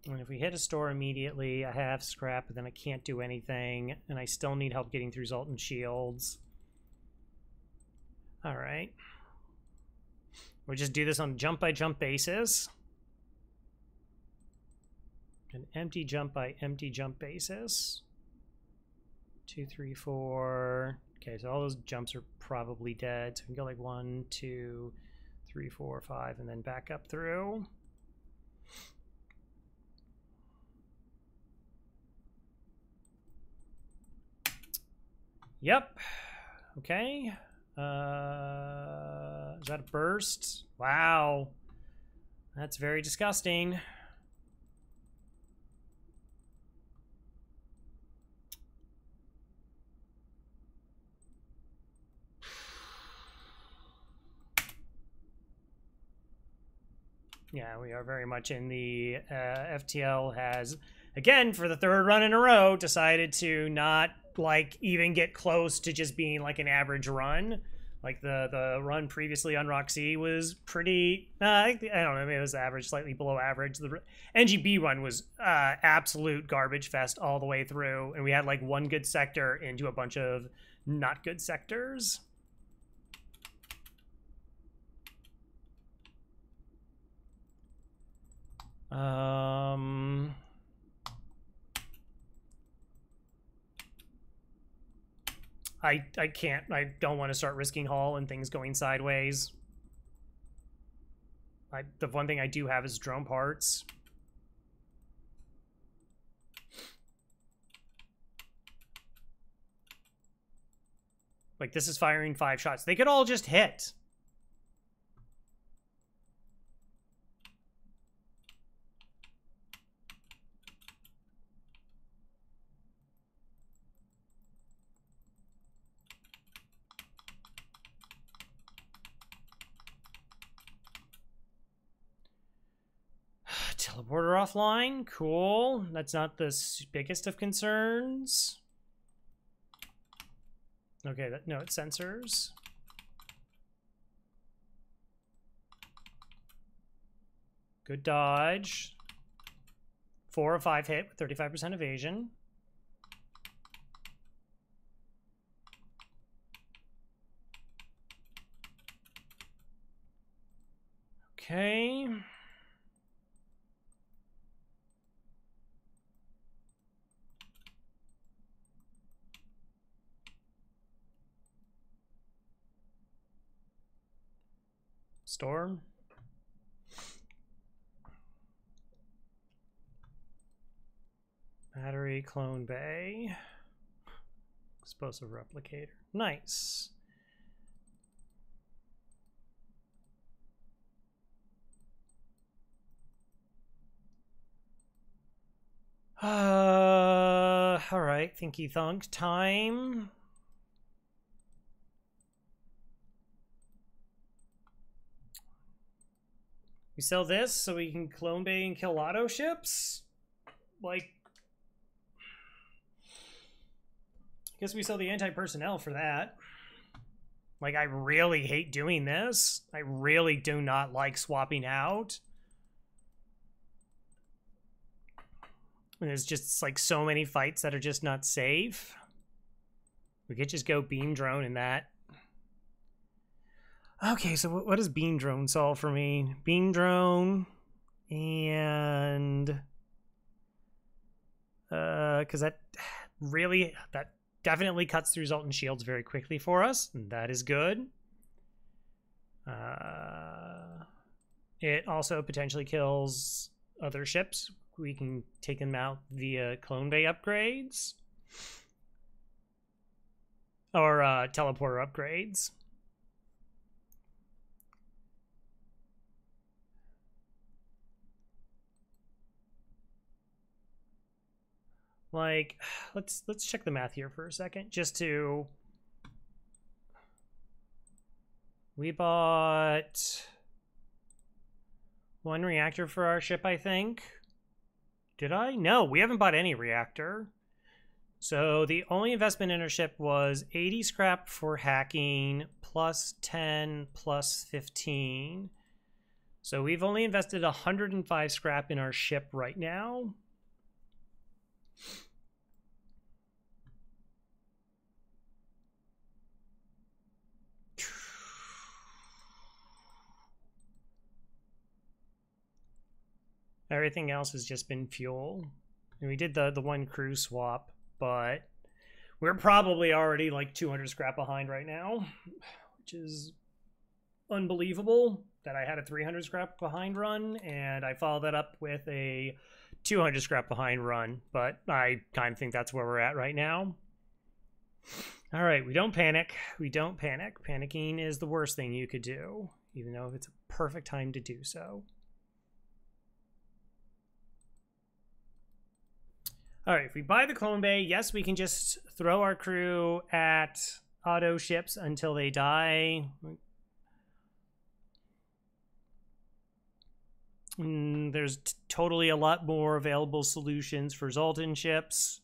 And if we hit a store immediately, I have scrap, but then I can't do anything, and I still need help getting through Zoltan shields. All right. We'll just do this on a jump-by-jump basis. An empty jump by empty jump basis. 2, 3, 4. Okay, so all those jumps are probably dead. So we can go like 1, 2, 3, 4, 5, and then back up through. Yep. Okay. Is that a burst? Wow. That's very disgusting. Yeah, we are very much in the FTL has, again, for the 3rd run in a row, decided to not, like, even get close to just being, like, an average run. Like, the run previously on Roxy was pretty, I don't know, maybe it was average, slightly below average. The NGB run was absolute garbage fest all the way through, and we had, like, 1 good sector into a bunch of not good sectors. I can't, I don't want to start risking haul and things going sideways. The one thing I do have is drone parts. Like, this is firing 5 shots. They could all just hit. Teleporter offline, cool. That's not the biggest of concerns. Okay, no, it's sensors. Good dodge. 4 of 5 hit with 35% evasion. Okay. Storm. Battery, clone bay. Explosive replicator. Nice. All right, thinky thunk time. We sell this so we can clone bay and kill auto ships? Like, I guess we sell the anti-personnel for that. Like, I really hate doing this. I really do not like swapping out. And there's just, like, so many fights that are just not safe. We could just go beam drone in that. Okay, so what does beam drone solve for me? Beam drone and... because that definitely cuts through Zoltan shields very quickly for us, and that is good. It also potentially kills other ships. We can take them out via clone bay upgrades. Or teleporter upgrades. Like, let's check the math here for a second, just to... We bought 1 reactor for our ship, I think. Did I? No, we haven't bought any reactor. So the only investment in our ship was 80 scrap for hacking, plus 10, plus 15. So we've only invested 105 scrap in our ship right now. Everything else has just been fuel. And we did the 1 crew swap, but we're probably already like 200 scrap behind right now, which is unbelievable that I had a 300 scrap behind run, and I followed that up with a 200 scrap behind run, but I kind of think that's where we're at right now. All right, we don't panic. We don't panic. Panicking is the worst thing you could do, even though it's a perfect time to do so. All right, if we buy the clone bay, yes, we can just throw our crew at auto ships until they die. There's totally a lot more available solutions for Zoltan ships.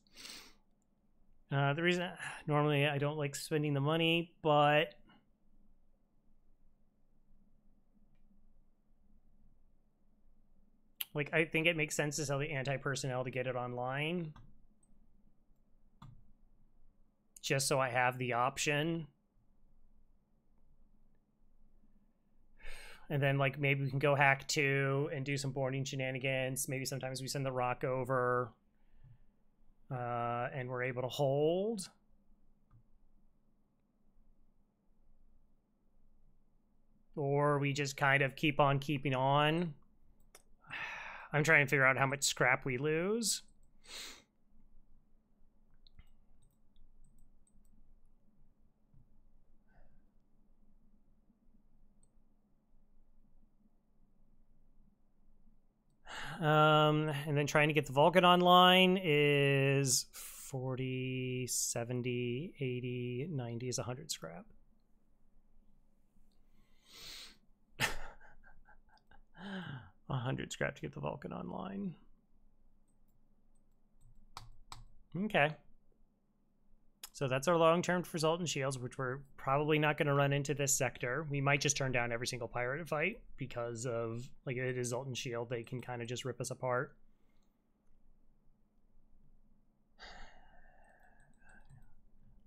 The reason normally I don't like spending the money, but like I think it makes sense to sell the anti-personnel to get it online, just so I have the option. And then, like, maybe we can go hack 2 and do some boarding shenanigans. Maybe sometimes we send the rock over and we're able to hold. Or we just kind of keep on keeping on. I'm trying to figure out how much scrap we lose. And then trying to get the Vulcan online is 40, 70, 80, 90 is 100 scrap. A 100 scrap to get the Vulcan online. Okay. So that's our long-term for Zoltan shields, which we're probably not going to run into this sector. We might just turn down every single pirated fight because of, like, it is Zoltan shield. They can kind of just rip us apart.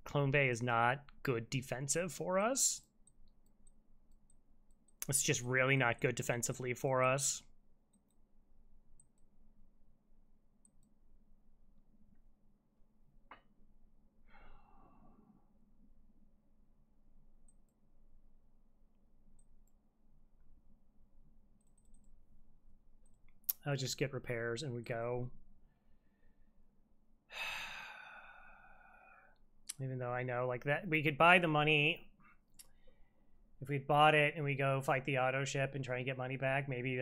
Clone Bay is not good defensive for us. It's just really not good defensively for us. I'll just get repairs and we go. Even though I know like that we could buy the money. If we bought it and we go fight the auto ship and try and get money back, maybe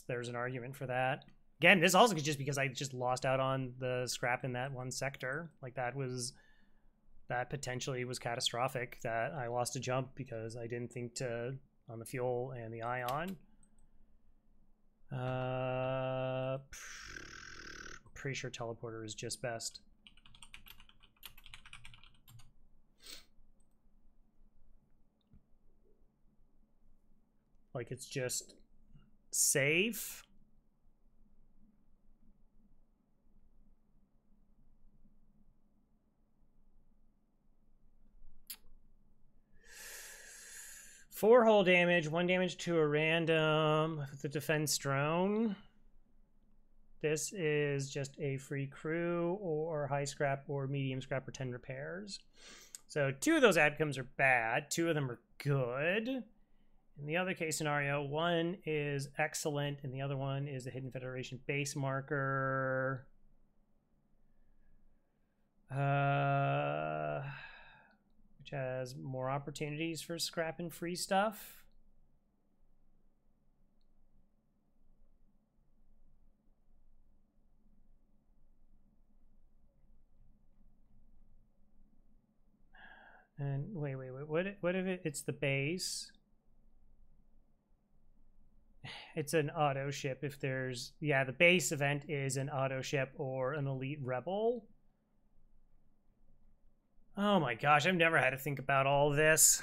there's an argument for that. Again, this also is just because I just lost out on the scrap in that one sector. Like that potentially was catastrophic, that I lost a jump because I didn't think to on the fuel and the ion. Pretty sure teleporter is just best. Like it's just safe. Four hull damage, 1 damage to a random with the defense drone. This is just a free crew or high scrap or medium scrap or 10 repairs. So 2 of those outcomes are bad. 2 of them are good. In the other case scenario, 1 is excellent and the other one is a Hidden Federation base marker. Which has more opportunities for scrap and free stuff. And wait, what if it's the base? It's an auto ship if there's, yeah, the base event is an auto ship or an elite rebel. Oh my gosh, I've never had to think about all this.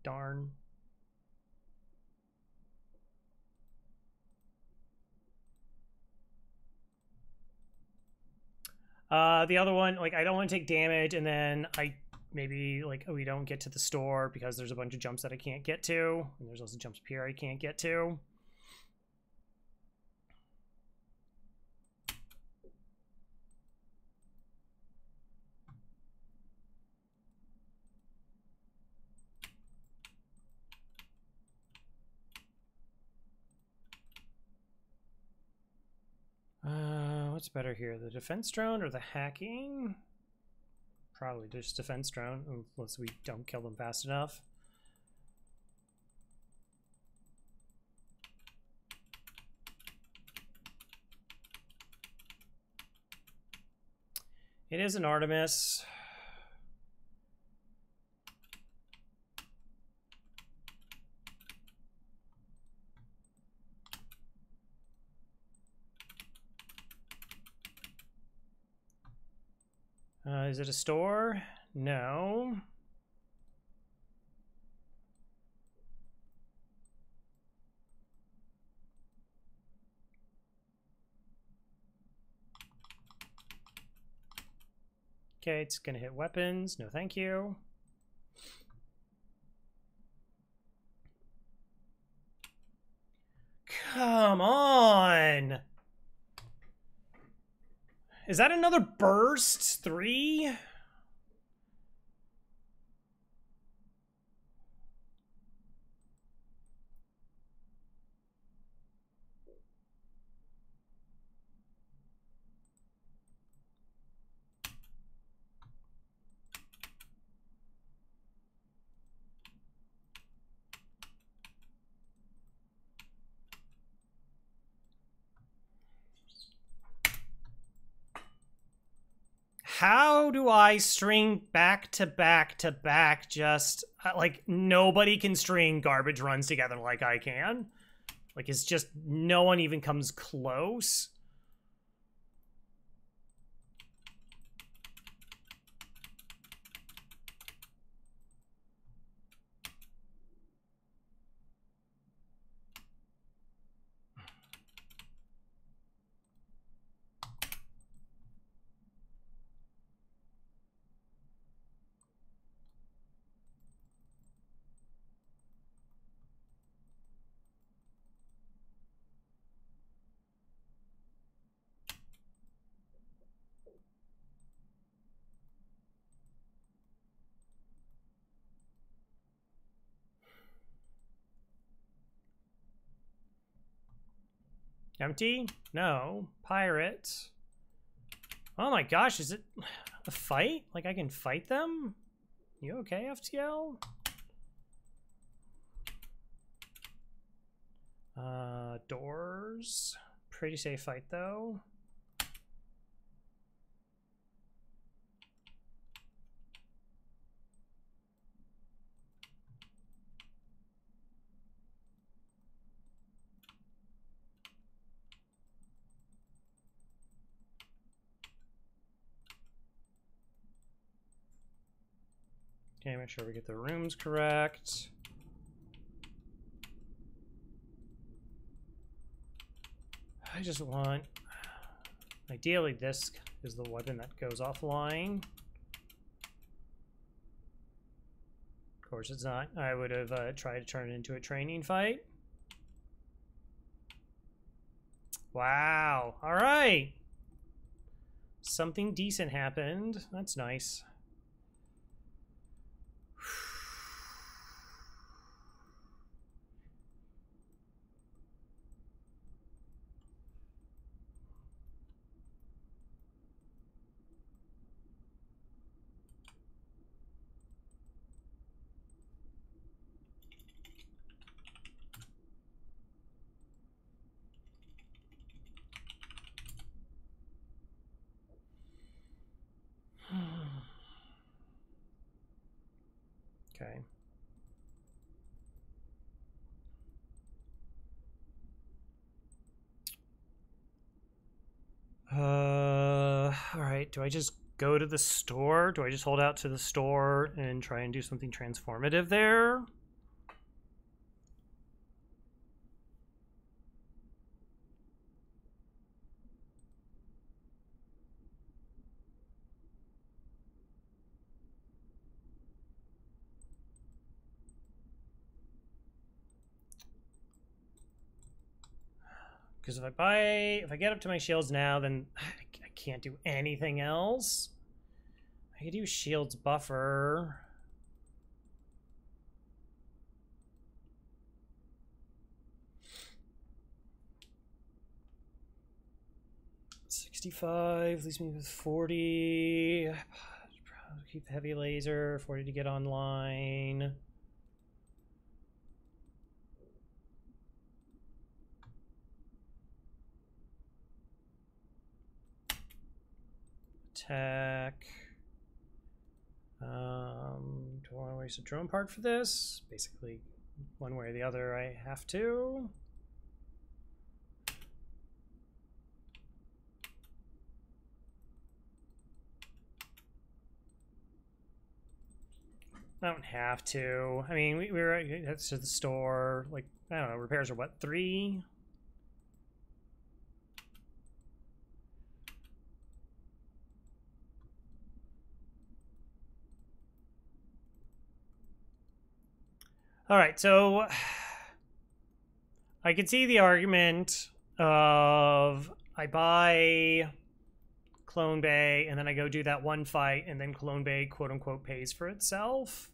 Darn. The other one, like, I don't want to take damage, and then maybe, like, we don't get to the store because there's a bunch of jumps that I can't get to, and there's also jumps up here I can't get to. What's better here, the defense drone or the hacking? Probably just defense drone, unless we don't kill them fast enough. It is an Artemis. Is it a store? No. Okay, it's gonna hit weapons. No, thank you. Come on! Is that another burst? 3? How do I string back to back to back just, like, nobody can string garbage runs together like I can? Like, it's just, no one even comes close. Empty? No. Pirate. Oh my gosh, is it a fight? Like I can fight them? You okay, FTL? Doors. Pretty safe fight though. Okay, make sure we get the rooms correct. I just want, ideally this is the weapon that goes offline. Of course it's not. I would have tried to turn it into a training fight. Wow, all right. Something decent happened. That's nice. Okay. All right. Do I just go to the store? Do I just hold out to the store and try and do something transformative there? Because if I get up to my shields now, then I can't do anything else. I could use shields buffer. $65 leaves me with 40. Keep heavy laser, 40 to get online. Attack. Do I want to waste a drone part for this? Basically, one way or the other, I have to. I don't have to. I mean, we were that's to the store. Like, I don't know, repairs are what, 3? All right, so I could see the argument of I buy Clone Bay and then I go do that one fight and then Clone Bay quote unquote pays for itself.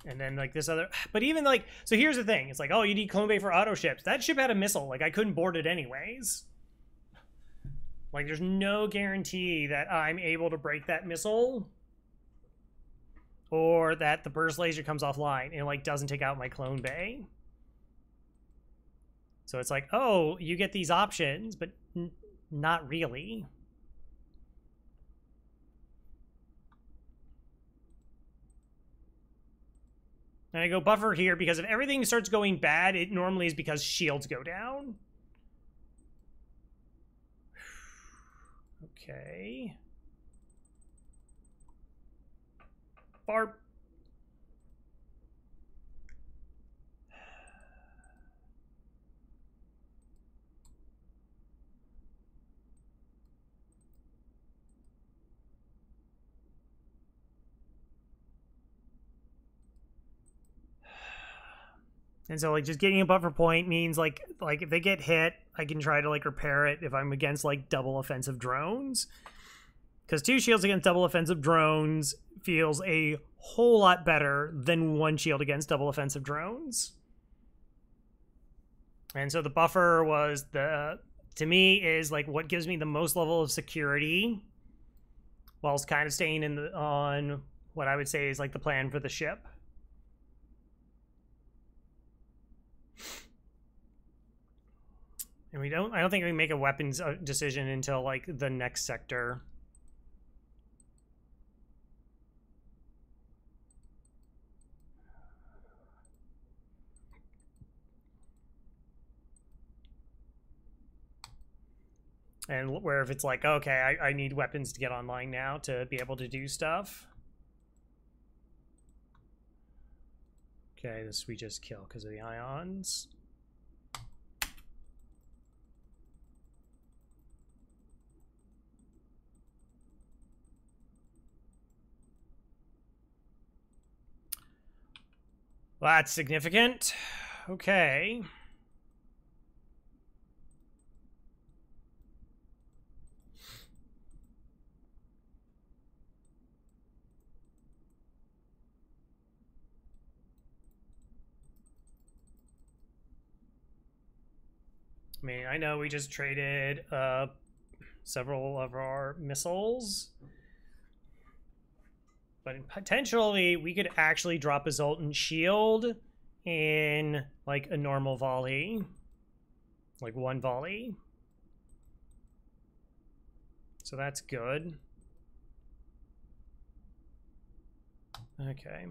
And then like this other, but even like, so here's the thing. It's like, oh, you need Clone Bay for auto ships. That ship had a missile. Like I couldn't board it anyways. Like there's no guarantee that I'm able to break that missile. Or that the burst laser comes offline and like doesn't take out my Clone Bay. So it's like, oh, you get these options, but not really. And I go buffer here because if everything starts going bad, it normally is because shields go down. Okay. Barb. And so like just getting a buffer point means like if they get hit, I can try to like repair it if I'm against like double offensive drones. Because 2 shields against double offensive drones feels a whole lot better than 1 shield against double offensive drones. And so the buffer was to me, is like what gives me the most level of security, whilst kind of staying on what I would say is like the plan for the ship. And I don't think we make a weapons decision until like the next sector. And where if it's like, okay, I need weapons to get online now to be able to do stuff. Okay, this we just kill because of the ions. Well, that's significant. Okay. I mean, I know we just traded several of our missiles, but potentially we could actually drop a Zoltan shield in like a normal volley, like one volley. So that's good. Okay.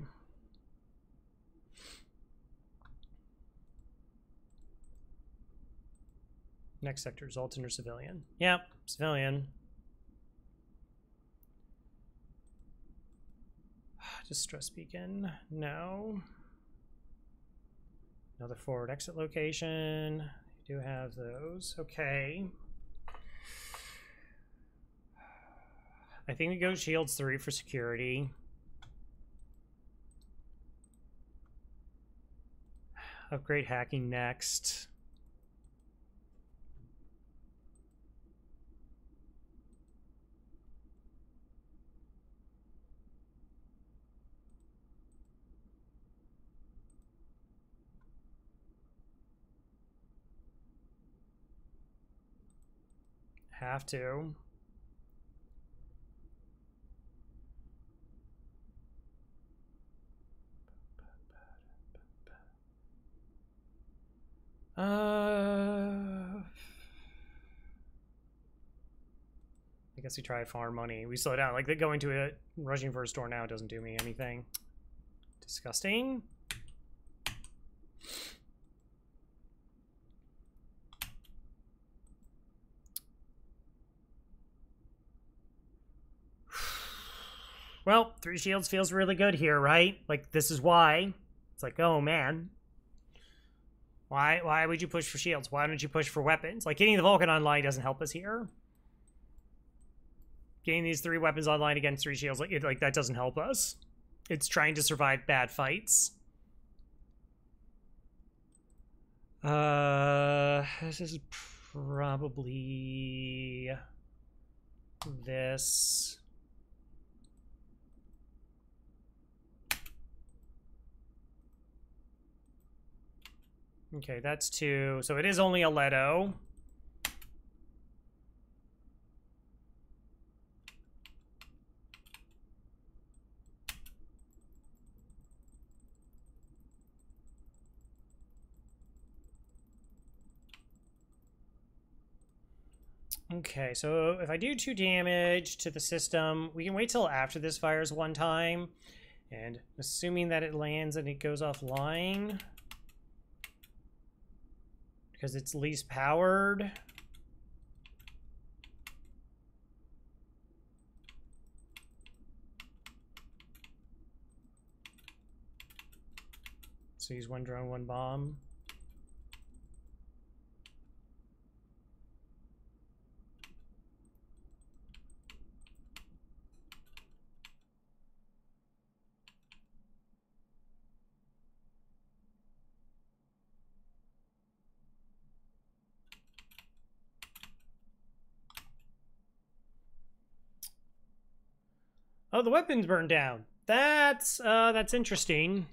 Next sector, Zoltan or civilian? Yep, civilian. Distress beacon, no. Another forward exit location. You do have those, okay. I think we go shields 3 for security. Upgrade hacking next. Have to. I guess we try farm money. We slow down. Like, going to it, rushing for a store now doesn't do me anything. Disgusting. Well, 3 shields feels really good here, right? Like, this is why. It's like, oh, man. Why would you push for shields? Why don't you push for weapons? Like, getting the Vulcan online doesn't help us here. Getting these 3 weapons online against 3 shields, like that doesn't help us. It's trying to survive bad fights. This is probably this. Okay, that's 2. So it is only a Leto. Okay, so if I do 2 damage to the system, we can wait till after this fires 1 time. And assuming that it lands and it goes offline, because it's least powered. So use 1 drone, 1 bomb. Oh, the weapon's burned down. That's interesting.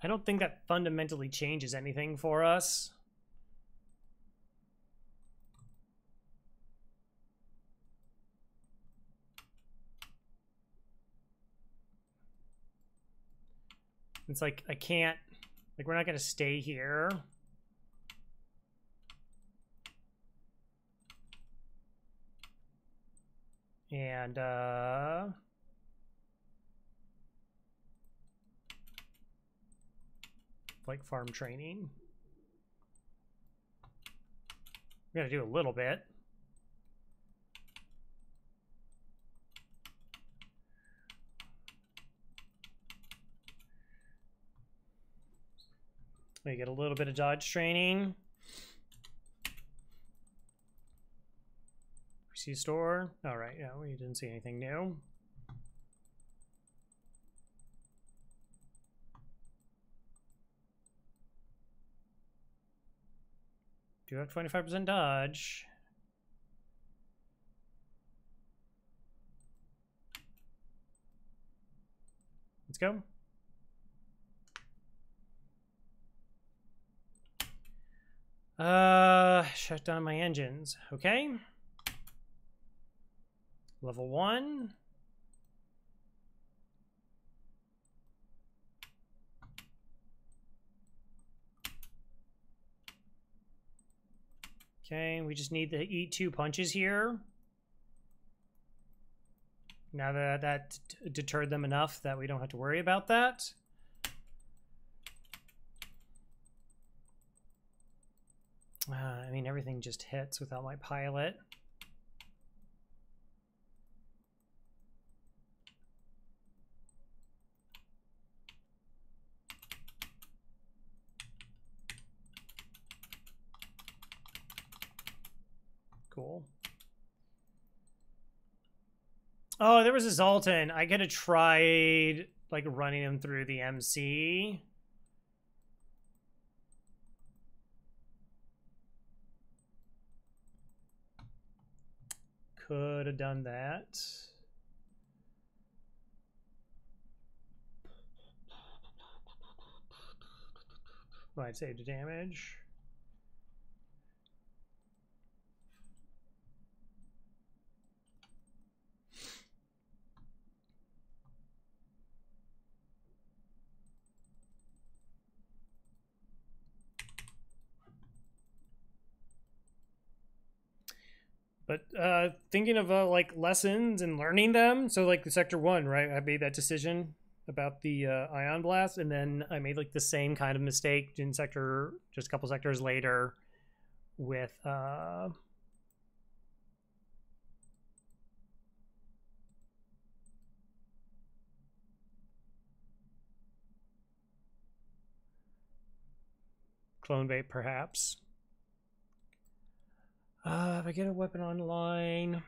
I don't think that fundamentally changes anything for us. It's like, I can't, like, we're not going to stay here. And, like farm training. We're going to do a little bit. We get a little bit of dodge training. See store. All right, yeah, we didn't see anything new. Do have 25% dodge. Let's go. Shut down my engines. Okay. Level 1. Okay, we just need to eat 2 punches here. Now that deterred them enough that we don't have to worry about that. I mean, everything just hits without my pilot. Cool. Oh, there was a Zoltan. I could have tried, like, running him through the MC. Could have done that. Well, I'd save the damage. But thinking of like lessons and learning them, so like the Sector 1, right? I made that decision about the ion blast, and then I made like the same kind of mistake in sector, just a couple sectors later, with clone bait, perhaps. If I get a weapon online,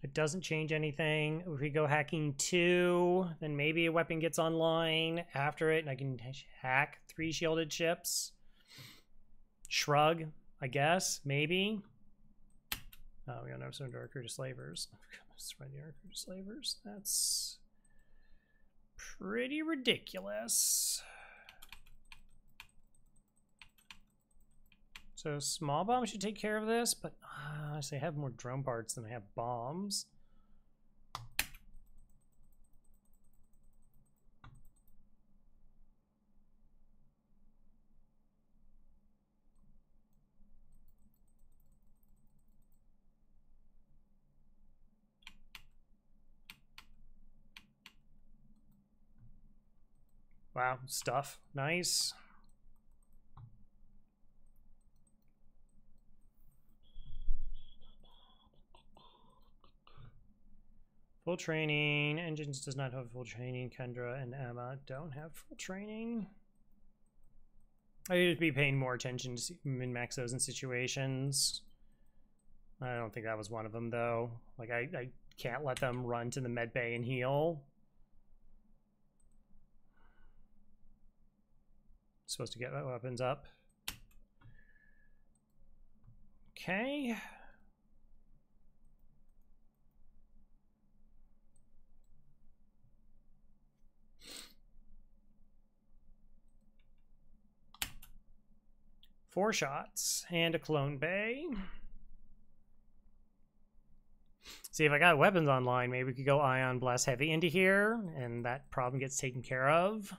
it doesn't change anything. If we go hacking 2, then maybe a weapon gets online after it, and I can hack 3 shielded ships. Shrug, I guess, maybe. Oh, we don't have some Dark Crew to Slavers. Let's run the Dark Crew to Slavers. That's pretty ridiculous. So small bomb should take care of this, but honestly, I have more drone parts than I have bombs. Wow, stuff. Nice. Full training. Engines does not have full training. Kendra and Emma don't have full training. I need to be paying more attention to min-max those in situations. I don't think that was one of them, though. Like, I can't let them run to the med bay and heal. Supposed to get weapons up. Okay. 4 shots and a clone bay. See, if I got weapons online, maybe we could go Ion Blast Heavy into here, and that problem gets taken care of.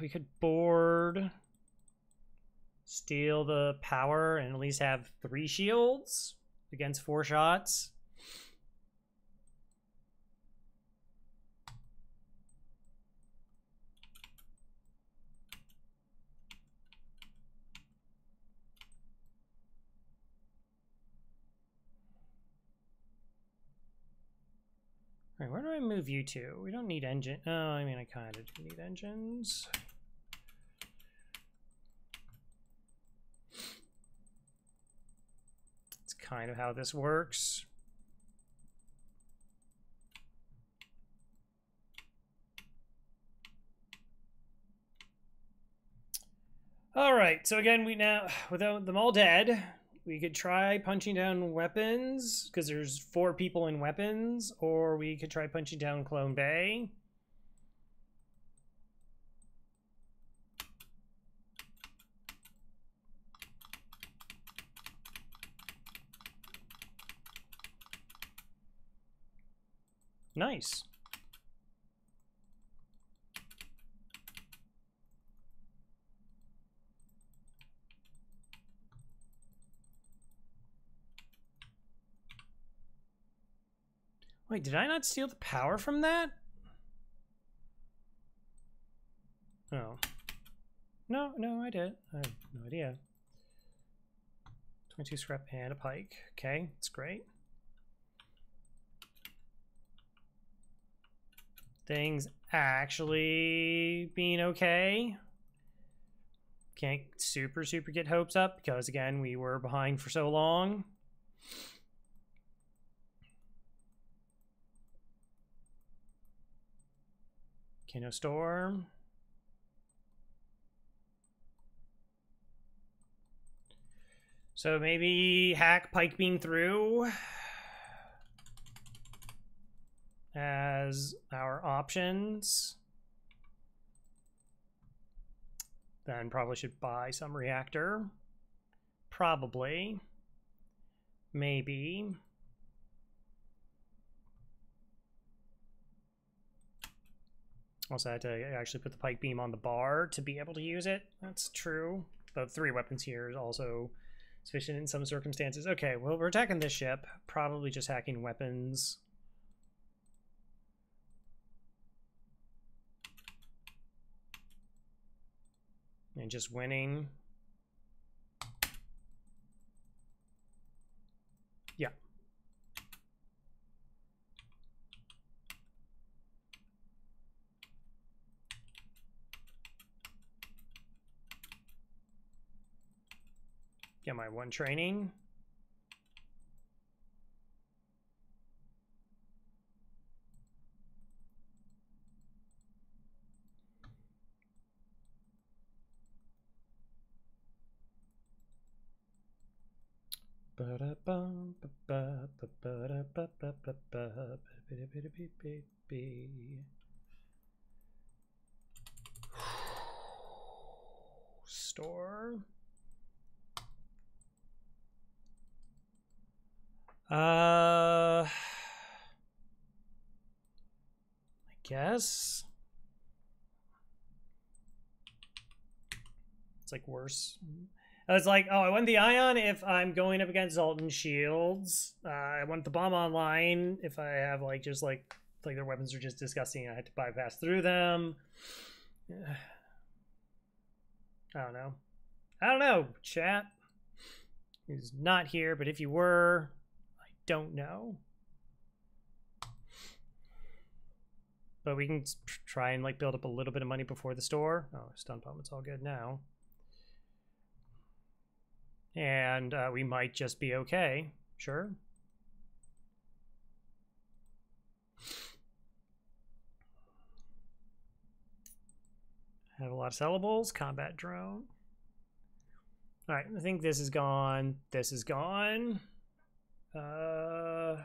We could board, steal the power, and at least have 3 shields against 4 shots. All right, where do I move you to? We don't need engine. Oh, I mean, I kind of do need engines. It's kind of how this works. All right, so again, we now, without them all dead, we could try punching down weapons, because there's 4 people in weapons, or we could try punching down Clone Bay. Nice. Wait, did I not steal the power from that? Oh. No, I did. I have no idea. 22 scrap and a pike. Okay, that's great. Things actually being okay. Can't super get hopes up because, again, we were behind for so long. Okay, no storm. So maybe hack pike beam through as our options. Then probably should buy some reactor. Probably. Maybe. Also, I had to actually put the pike beam on the bar to be able to use it. That's true. But 3 weapons here is also sufficient in some circumstances. Okay, well, we're attacking this ship. Probably just hacking weapons. And just winning. Yeah. Get my 1 training. Store. I guess it's like worse. It's like, oh, I want the ion if I'm going up against Zoltan shields. I want the bomb online if I have like just like their weapons are just disgusting and I had to bypass through them. I don't know, chat. He's not here, but if you were, I don't know. But we can try and like build up a little bit of money before the store. Oh, stun pump, it's all good now. And we might just be okay. Sure. Have a lot of sellables. Combat drone. All right, I think this is gone. This is gone. I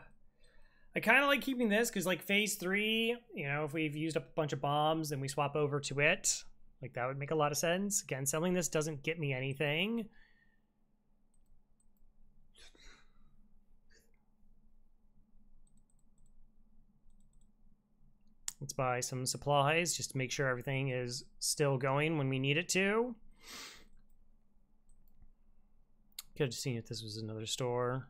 kind of like keeping this because like phase 3, you know, if we've used up a bunch of bombs, then we swap over to it. Like, that would make a lot of sense. Again, selling this doesn't get me anything. Let's buy some supplies just to make sure everything is still going when we need it to. Could have seen if this was another store.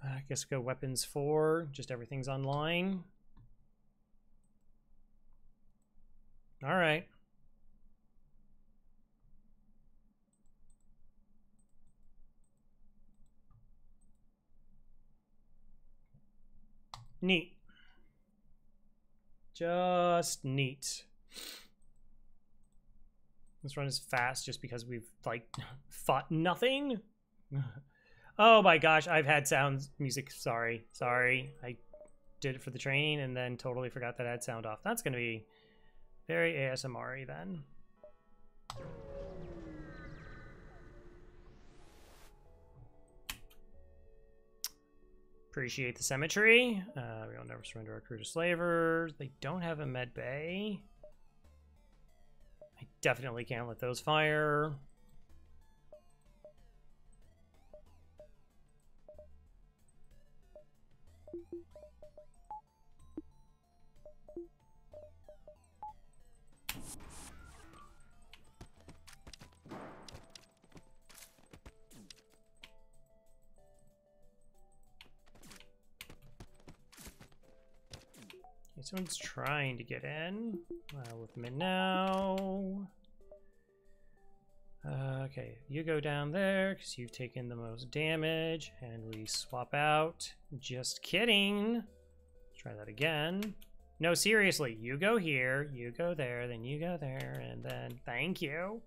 I guess go weapons 4, just everything's online. All right. Neat. Just neat. Let's run as fast just because we've, like, fought nothing. Oh my gosh, I've had sound music. Sorry. I did it for the training and then totally forgot that I had sound off. That's going to be very ASMR-y then. Appreciate the symmetry. We don't never surrender our crew to slavers. They don't have a med bay. I definitely can't let those fire. Someone's trying to get in. With them in now. Okay, you go down there because you've taken the most damage, and we swap out. Just kidding. Try that again. No, seriously, you go here, you go there, then you go there, and then thank you.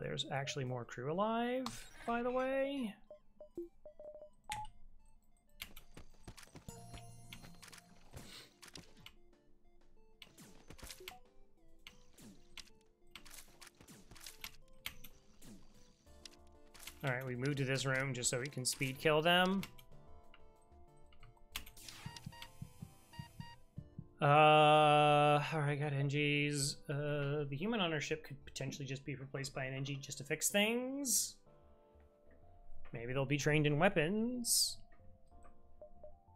There's actually more crew alive, by the way. All right, we moved to this room just so we can speed kill them. All right, got NGs. The human on our ship could potentially just be replaced by an NG just to fix things. Maybe they'll be trained in weapons.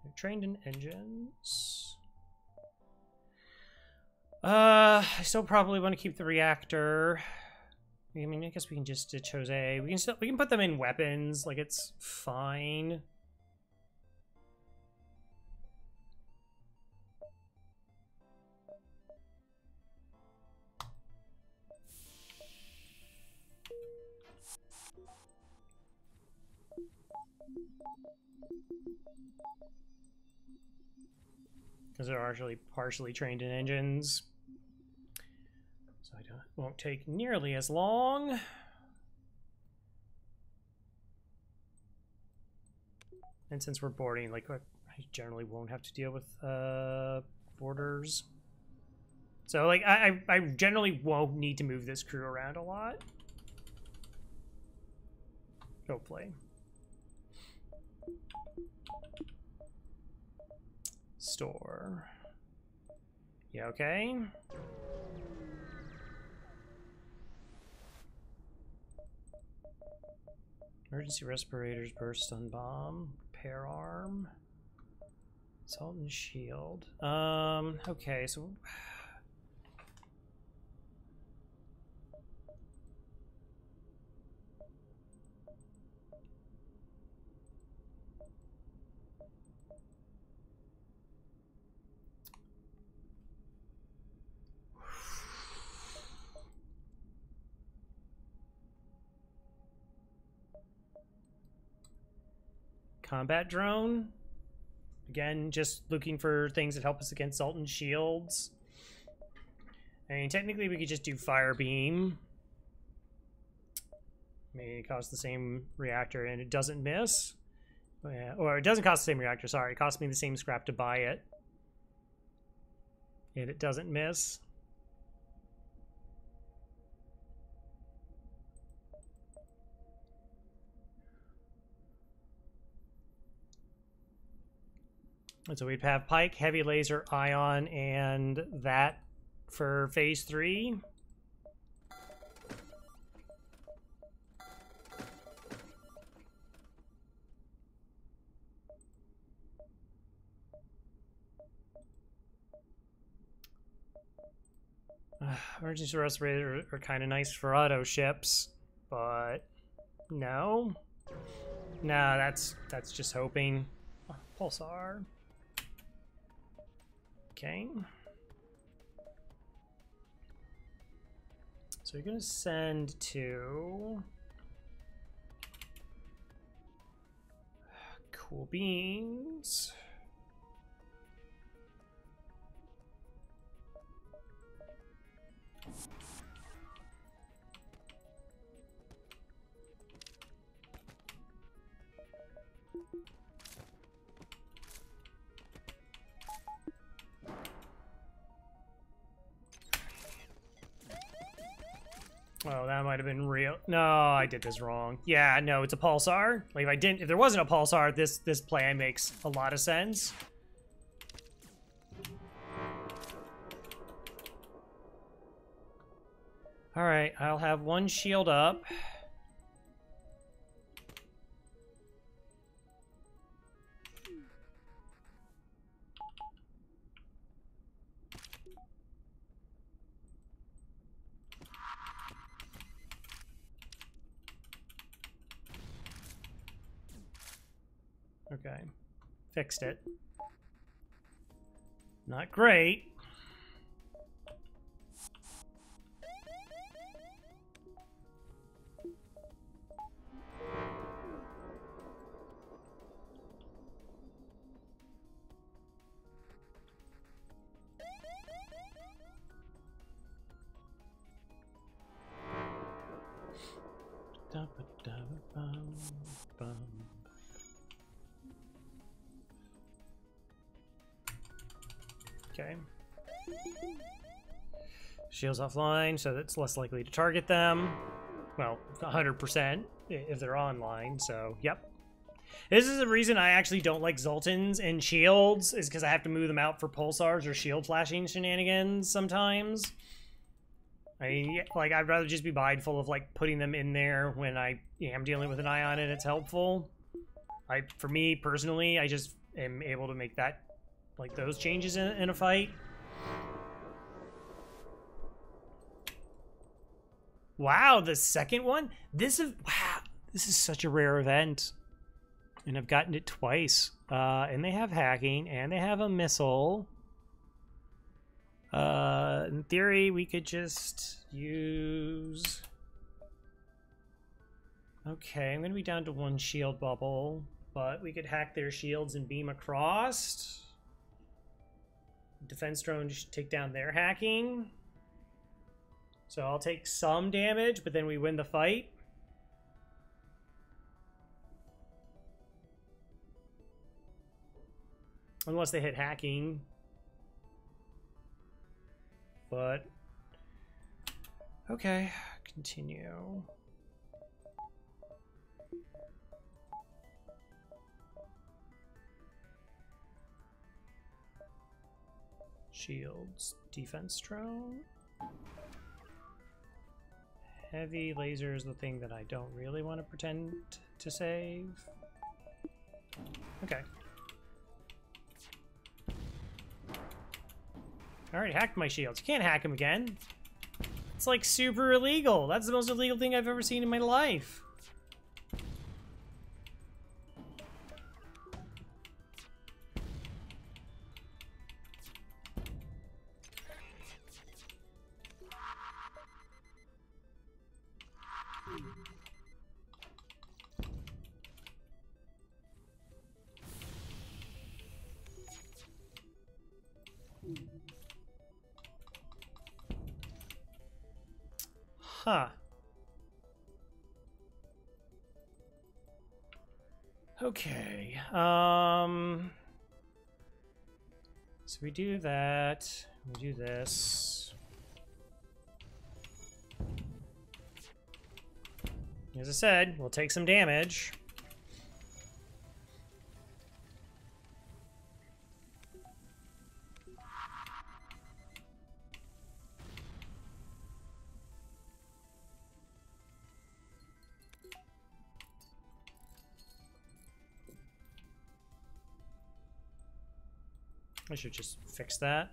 They're trained in engines. I still probably want to keep the reactor. I mean, I guess we can just ditch Jose. We can put them in weapons. Like, it's fine. Because they're actually partially trained in engines. So won't take nearly as long. And since we're boarding, like, I generally won't have to deal with borders. So, like, I generally won't need to move this crew around a lot. Hopefully. Store. Yeah, okay. Emergency respirators, burst stun bomb, repair arm, assault and shield. Okay, so combat drone. Again, just looking for things that help us against assault and shields. I mean, technically we could just do fire beam. Maybe it costs the same reactor and it doesn't miss. Yeah, or it doesn't cost the same reactor, sorry. It costs me the same scrap to buy it. And it doesn't miss. And so we'd have Pike, Heavy Laser, Ion, and that for phase 3. Emergency respirators are kind of nice for auto ships, but no. No, that's just hoping. Oh, Pulsar. Okay. So you're gonna send to Cool Beans. Oh, that might have been real. No, I did this wrong. Yeah, no, it's a pulsar. Like if there wasn't a pulsar, this plan makes a lot of sense. All right, I'll have one shield up. Okay, fixed it. Not great. Okay. Shields offline, so that's less likely to target them. Well, 100% if they're online, so yep. This is the reason I actually don't like Zoltans and shields, is because I have to move them out for pulsars or shield flashing shenanigans sometimes. I mean, like, I'd rather just be mindful of, like, putting them in there when I am dealing with an ion and it's helpful. For me, personally, I just am able to make that, like, those changes in a fight. Wow, the second one? Wow, this is such a rare event. And I've gotten it twice. And they have hacking, and they have a missile. In theory, we could just use... Okay, I'm going to be down to one shield bubble, but we could hack their shields and beam across. Defense drone should take down their hacking. So I'll take some damage, but then we win the fight. Unless they hit hacking. But, okay, continue. Shields, defense drone. Heavy laser is the thing that I don't really want to pretend to save. Okay. I already hacked my shields. You can't hack them again. It's like super illegal. That's the most illegal thing I've ever seen in my life. Huh. Okay. So we do that. We do this. As I said, we'll take some damage. I should just fix that.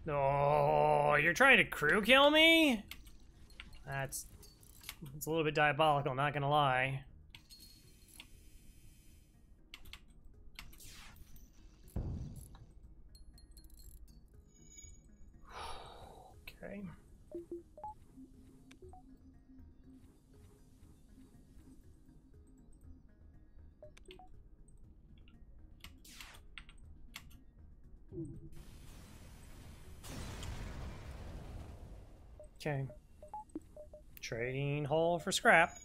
Oh, you're trying to crew kill me? It's a little bit diabolical, not gonna lie. Okay. Okay. Trading hull for scrap.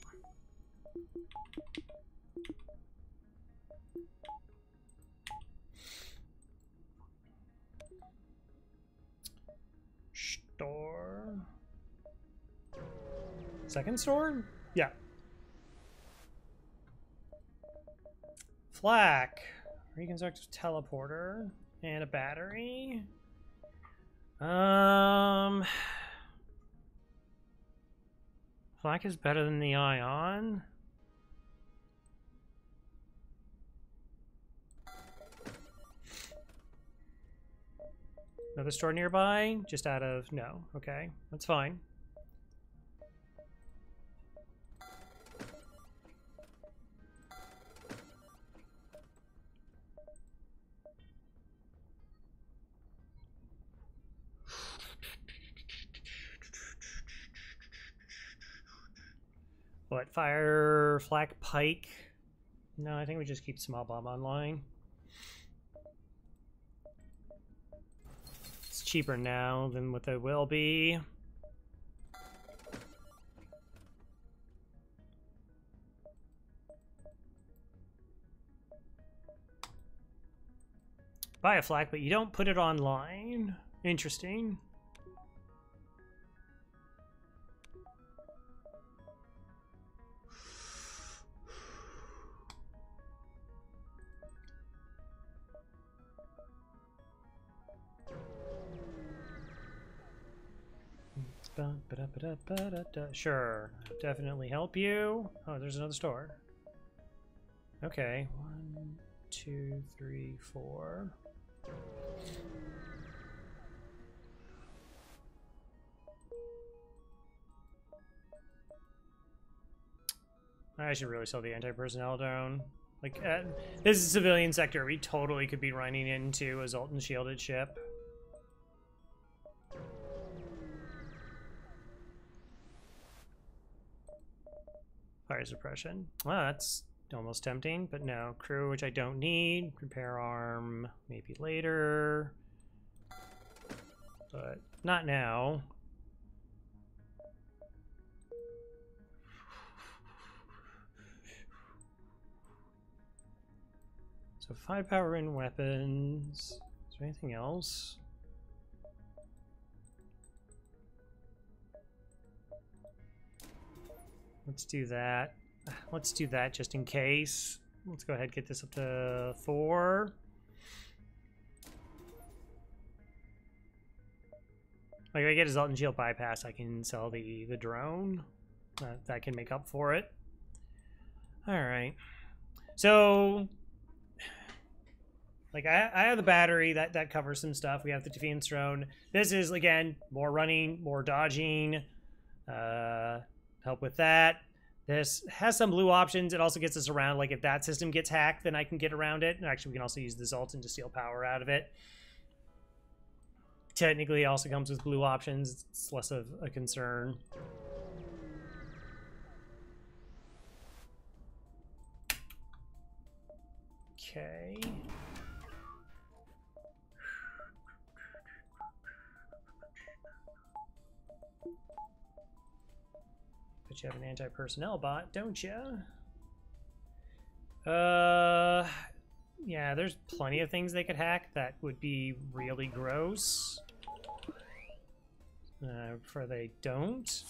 Store. Second store? Yeah. Flak. Reconstructive teleporter. And a battery. Flak is better than the ion. Another store nearby? Just out of... No. Okay. That's fine. What? Fire, flak, pike? No, I think we just keep small bomb online. It's cheaper now than what it will be. Buy a flak, but you don't put it online. Interesting. Sure, definitely help you. Oh, there's another store. Okay, 1, 2, 3, 4. I should really sell the anti-personnel drone. Like, this is a civilian sector. We totally could be running into a Zoltan shielded ship. Fire suppression. Well, that's almost tempting, but no. Crew, which I don't need. Repair arm, maybe later. But not now. So 5 power in weapons. Is there anything else? Let's do that. Let's do that just in case. Let's go ahead and get this up to 4. Like, if I get a Zoltan Shield bypass, I can sell the drone. That can make up for it. Alright. So, like, I have the battery. That covers some stuff. We have the defense drone. This is, again, more running, more dodging. Help with that. This has some blue options. It also gets us around. Like, if that system gets hacked, then I can get around it. And actually, we can also use the Zoltan to steal power out of it. Technically, it also comes with blue options. It's less of a concern. Okay. But you have an anti-personnel bot, don't you? Yeah, there's plenty of things they could hack that would be really gross. For they don't.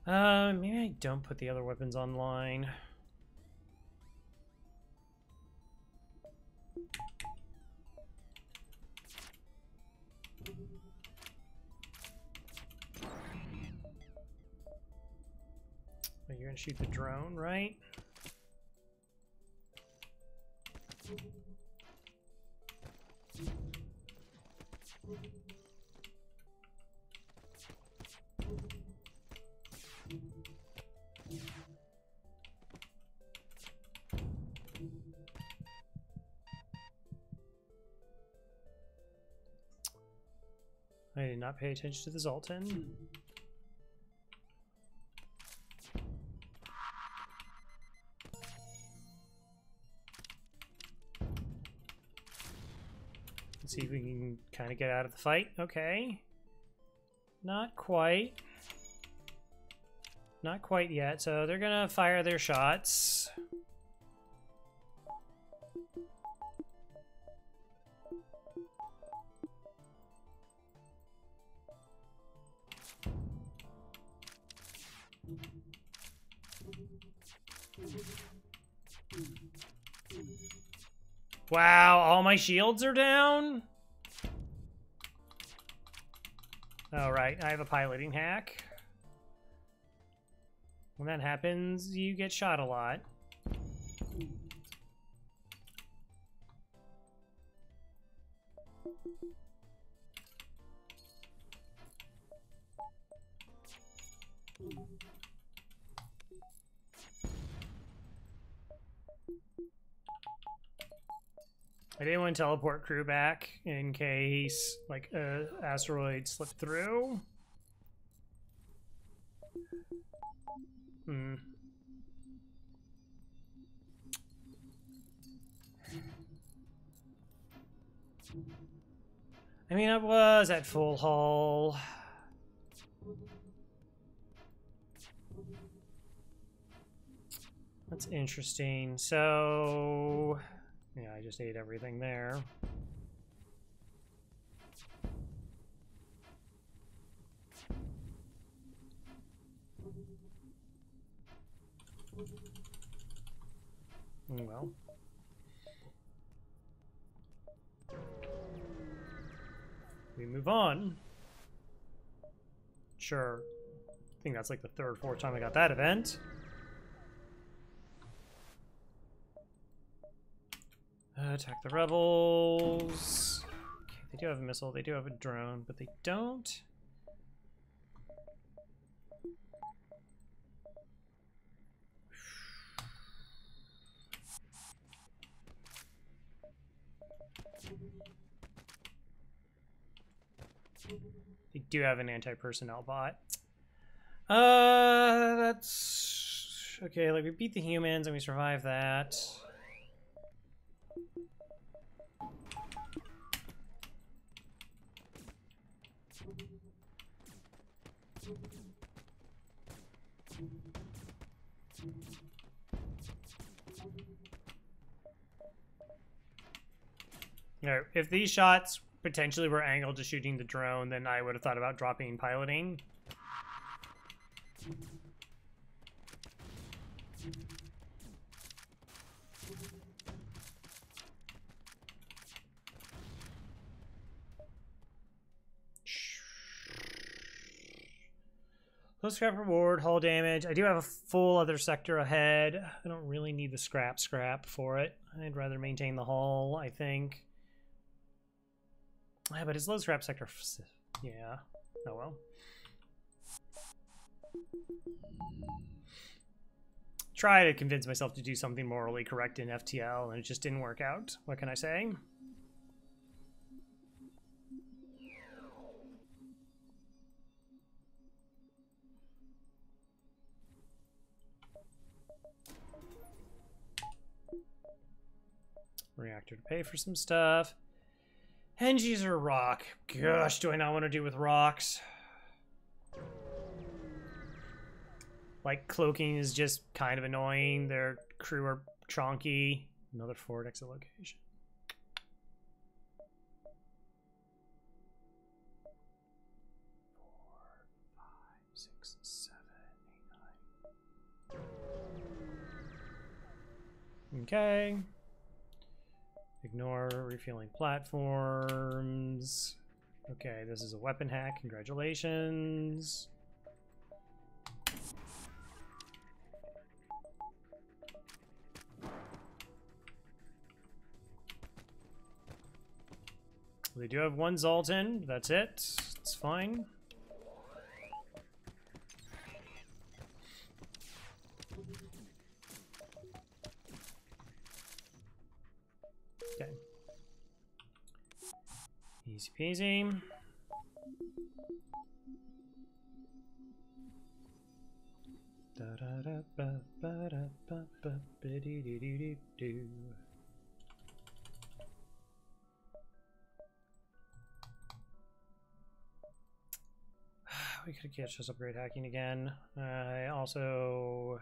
Maybe I don't put the other weapons online. Oh, you're gonna shoot the drone, right? I did not pay attention to the Zoltan. Let's see if we can kind of get out of the fight. Okay. Not quite. Not quite yet. So they're gonna fire their shots. Wow, all my shields are down? Oh, right, I have a piloting hack. When that happens, you get shot a lot. I didn't want to teleport crew back in case, like, a asteroid slipped through. I mean, I was at full hull. That's interesting. So, yeah, I just ate everything there. Well. We move on. Sure. I think that's like the third or fourth time I got that event. Attack the rebels. Okay, they do have a missile, they do have a drone, but they don't. They do have an anti-personnel bot. That's okay. Like, we beat the humans and we survived that. You know, if these shots potentially were angled to shooting the drone, then I would have thought about dropping piloting. Close scrap reward, hull damage. I do have a full other sector ahead. I don't really need the scrap for it. I'd rather maintain the hull, I think. Yeah, but it's low scrap sector. Yeah. Oh well. Try to convince myself to do something morally correct in FTL, and it just didn't work out. What can I say? Reactor to pay for some stuff. Hengies or rock? Gosh, do I not want to do with rocks? Like, cloaking is just kind of annoying. Their crew are chonky. Another forward exit location. Four, five, six, 7, Okay. Ignore refueling platforms. Okay, this is a weapon hack. Congratulations. They do have one Zoltan. That's it. It's fine. Okay. Easy peasy. Da da da ba ba da ba ba ba dee dee dee dee doo. We could catch us upgrade hacking again. I also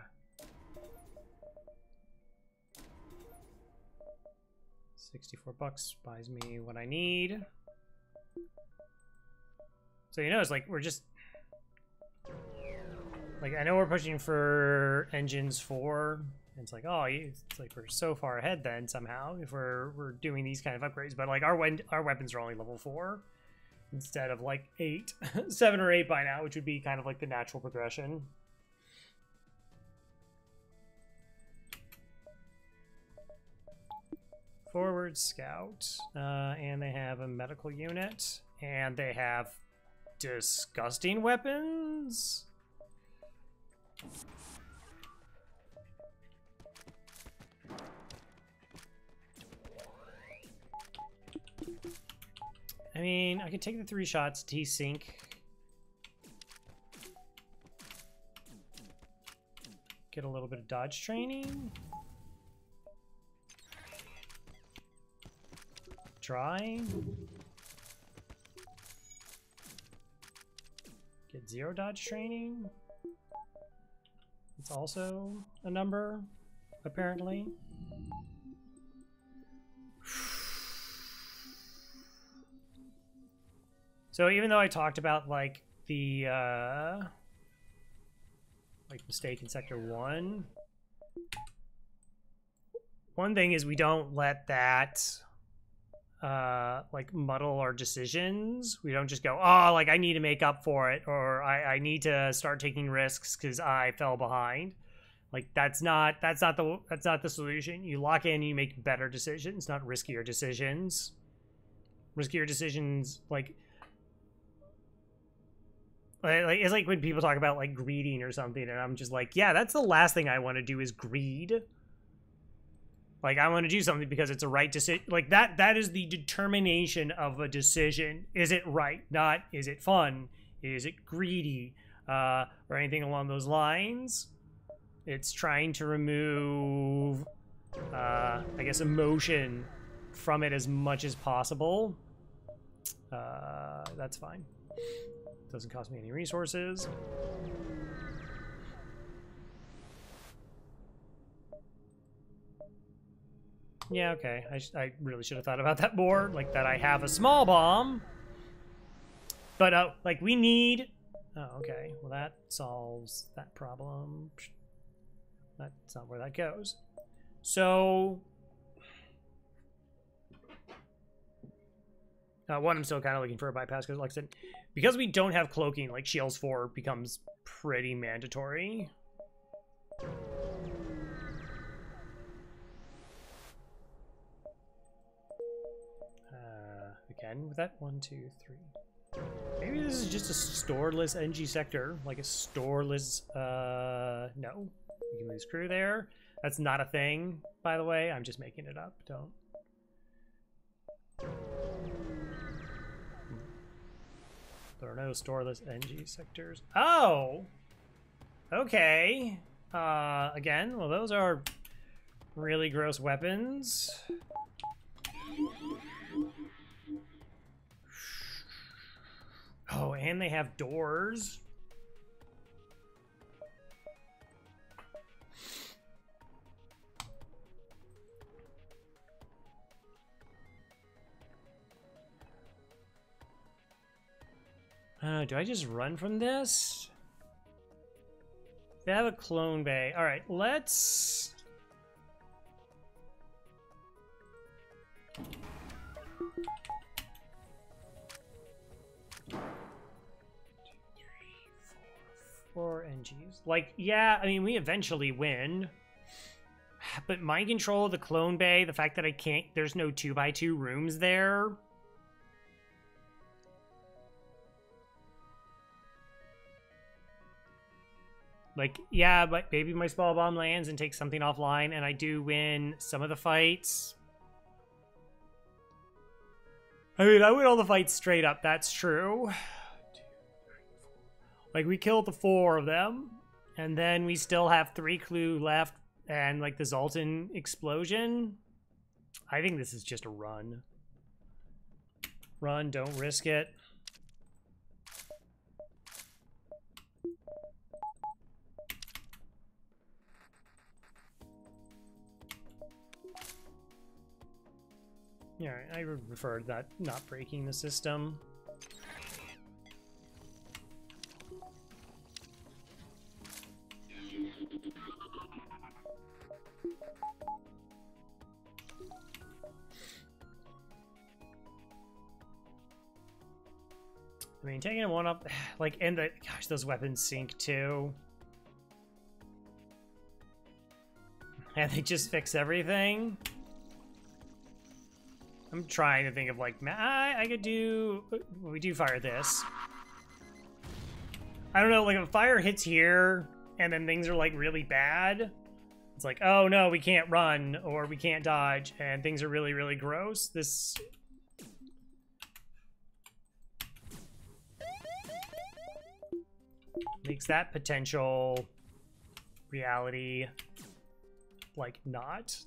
64 bucks buys me what I need. So you know, it's like we're just like, I know we're pushing for engines 4. And it's like, oh, it's like we're so far ahead then somehow if we're doing these kind of upgrades. But like our weapons are only level 4. Instead of like 8, 7 or 8 by now, which would be kind of like the natural progression. Forward scout, and they have a medical unit, and they have disgusting weapons. I mean, I could take the 3 shots, T-Sync. Get a little bit of dodge training. Try. Get 0 dodge training. It's also a number, apparently. So even though I talked about like the like mistake in sector 1, one thing is we don't let that like muddle our decisions. We don't just go, oh, like I need to make up for it, or I need to start taking risks because I fell behind. Like that's not the solution. You lock in, you make better decisions, not riskier decisions. Riskier decisions, like it's like when people talk about like greeding or something, and I'm just like, yeah, that's the last thing I want to do is greed. Like I want to do something because it's a right decision. Like that is the determination of a decision. Is it right? Not is it fun? Is it greedy? Or anything along those lines. It's trying to remove, I guess, emotion from it as much as possible. That's fine. Doesn't cost me any resources. Yeah, okay. I really should have thought about that more. Like that I have a small bomb. But, like, we need... Oh, okay. Well, that solves that problem. That's not where that goes. So... one, I'm still kind of looking for a bypass, because like I said, because we don't have cloaking, like Shields 4 becomes pretty mandatory. Again, with that 1, 2, 3. Maybe this is just a storeless NG sector, like a storeless, no. You can lose crew there. That's not a thing, by the way. I'm just making it up. Don't. There are no storeless NG sectors. Oh! Okay. Again, well, those are really gross weapons. Oh, and they have doors. Do I just run from this? They have a clone bay. All right, let's... Like, yeah, I mean, we eventually win. But mind control of the clone bay, the fact that I can't, there's no 2x2 rooms there. Like, yeah, but maybe my small bomb lands and takes something offline, and I do win some of the fights. I mean, I win all the fights straight up, that's true. Like, we killed the 4 of them, and then we still have 3 clue left, and, like, the Zoltan explosion. I think this is just a run. Run, don't risk it. Yeah, I would prefer that not breaking the system. I mean, taking one up, like, and the, gosh, those weapons sink too. And they just fix everything. I'm trying to think of, like, I could do, we do fire this. I don't know, like, if fire hits here and then things are, like, really bad, it's like, oh no, we can't run or we can't dodge and things are really, really gross. This makes that potential reality, like, not.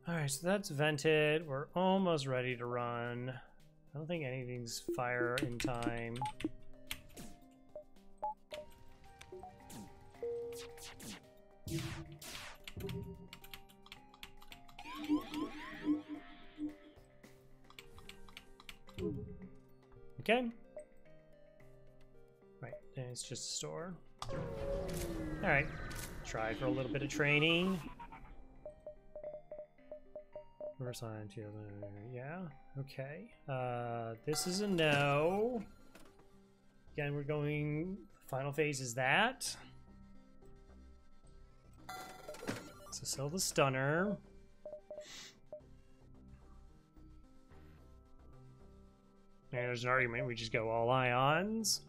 Alright, so that's vented. We're almost ready to run. I don't think anything's fire in time. Okay. Right, and it's just a store. Alright, try for a little bit of training. Reverse on to yeah, okay. This is a no. Again, we're going, final phase is that. So sell the stunner. And there's an argument we just go all ions.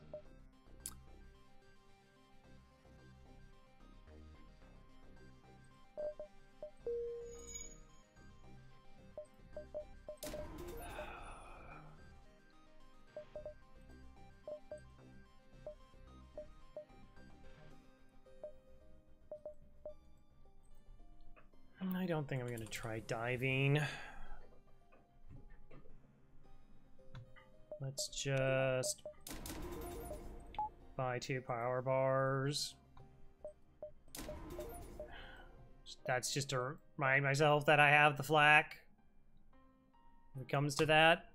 I don't think I'm going to try diving. Let's just buy 2 power bars. That's just to remind myself that I have the flak when it comes to that.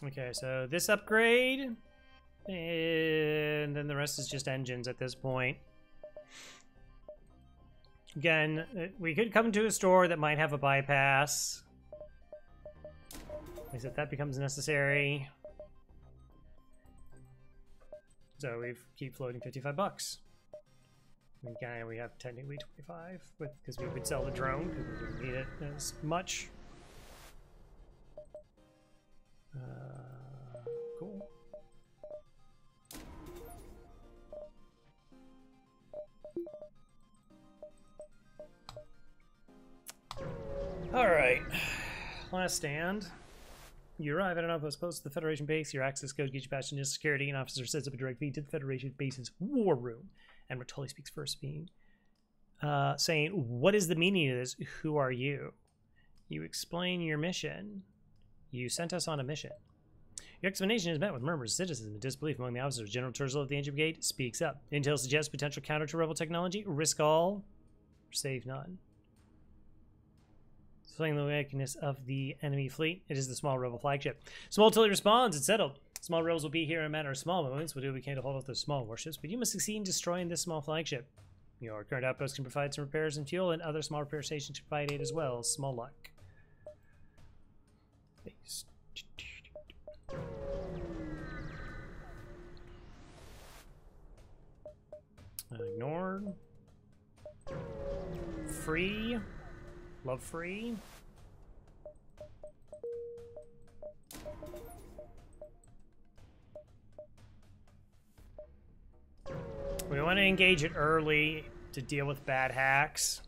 Okay, so this upgrade, and then the rest is just engines at this point. Again, we could come to a store that might have a bypass. Like I said, that becomes necessary. So we keep floating 55 bucks. Again, we have technically 25 because we would sell the drone because we didn't need it as much. Cool. All right, last stand. You arrive at an outpost close to the Federation base. Your access code gets you past into security. An officer sets up a direct feed to the Federation base's war room. And Rotoli speaks first, saying, "What is the meaning of this? Who are you?" You explain your mission. You sent us on a mission. Your explanation is met with murmurs of citizens and disbelief among the officers. General Turzil of the Ancient Brigade speaks up. Intel suggests potential counter to rebel technology. Risk all, save none. Displaying the weakness of the enemy fleet. It is the small rebel flagship. Small artillery responds. It's settled. Small rebels will be here in a matter of small moments. We'll do what we can to hold off those small warships, but you must succeed in destroying this small flagship. Your current outpost can provide some repairs and fuel, and other small repair stations can provide aid as well. Small luck. Base. Ignored. Free. Love free. We want to engage it early to deal with bad hacks.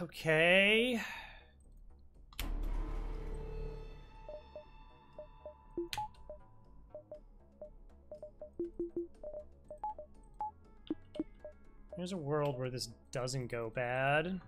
Okay. There's a world where this doesn't go bad.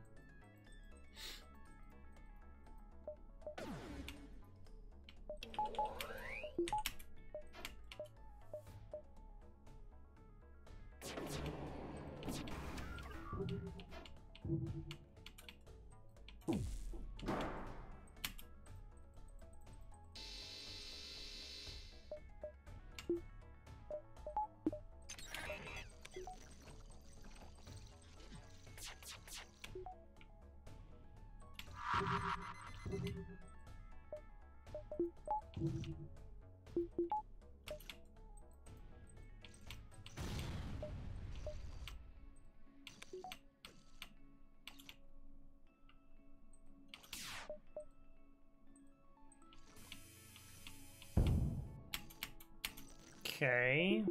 Okay.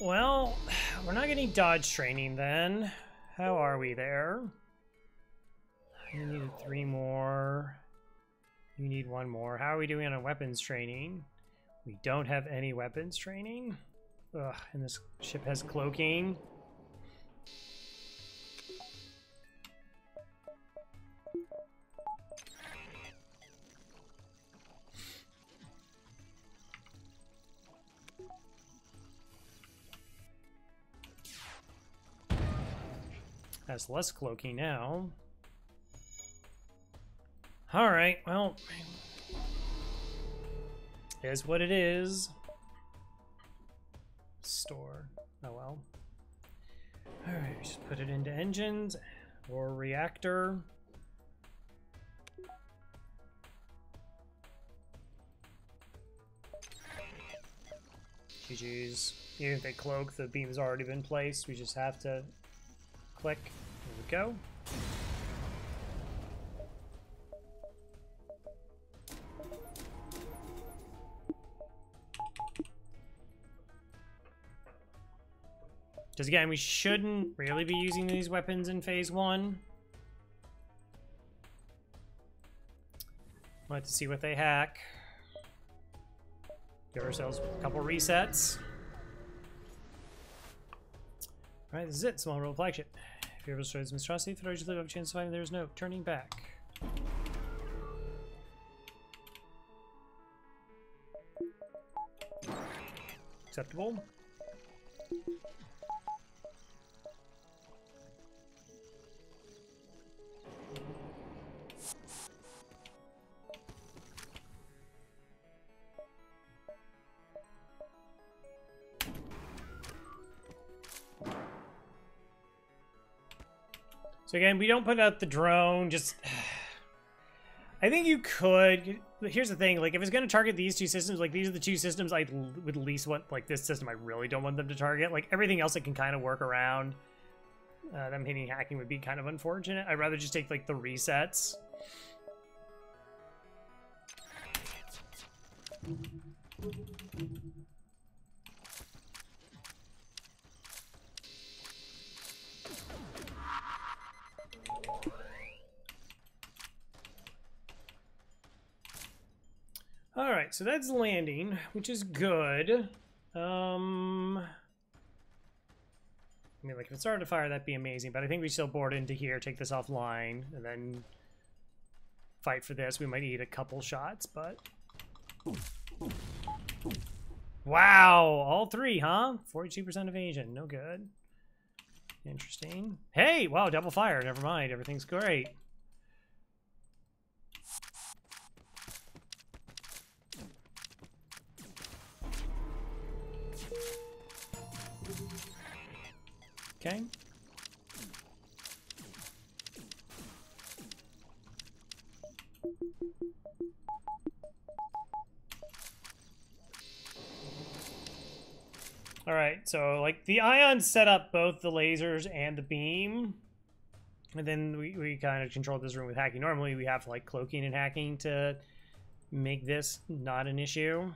Well, we're not getting dodge training then. How are we there? You needed 3 more. You need 1 more. How are we doing on weapons training? We don't have any weapons training. Ugh, and this ship has cloaking. Has less cloaking now. Alright, well, is what it is. Store. Oh well. Alright, just put it into engines or reactor. GG's. Even if they cloak, the beam's already been placed. We just have to click. There we go. Because again, we shouldn't really be using these weapons in phase 1. We'll have to see what they hack. Give ourselves a couple resets. Alright, this is it. Small rebel flagship. If you're able to destroy this monstrosity, if you have a chance to find there's no turning back. Acceptable. So again, we don't put out the drone, just... I think you could... Here's the thing, like, if it's going to target these 2 systems, like, these are the 2 systems I would least want, like, this system I really don't want them to target. Like, everything else I can kind of work around. Them hitting hacking would be kind of unfortunate. I'd rather just take, like, the resets. All right, so that's landing, which is good. I mean, like, if it started to fire, that'd be amazing, but I think we still board into here, take this offline, and then fight for this. We might need a couple shots, but... Wow, all 3, huh? 42% evasion, no good. Interesting. Hey, wow, double fire. Never mind. Everything's great. Okay. All right, so like the ions set up both the lasers and the beam, and then we kind of control this room with hacking. Normally we have like cloaking and hacking to make this not an issue.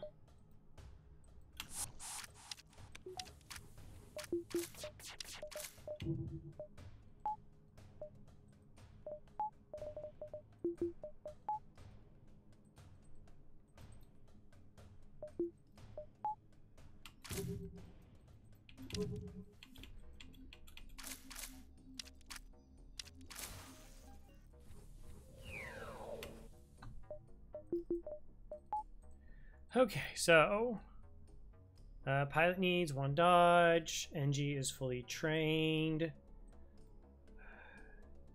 Okay, so pilot needs 1 dodge. NG is fully trained.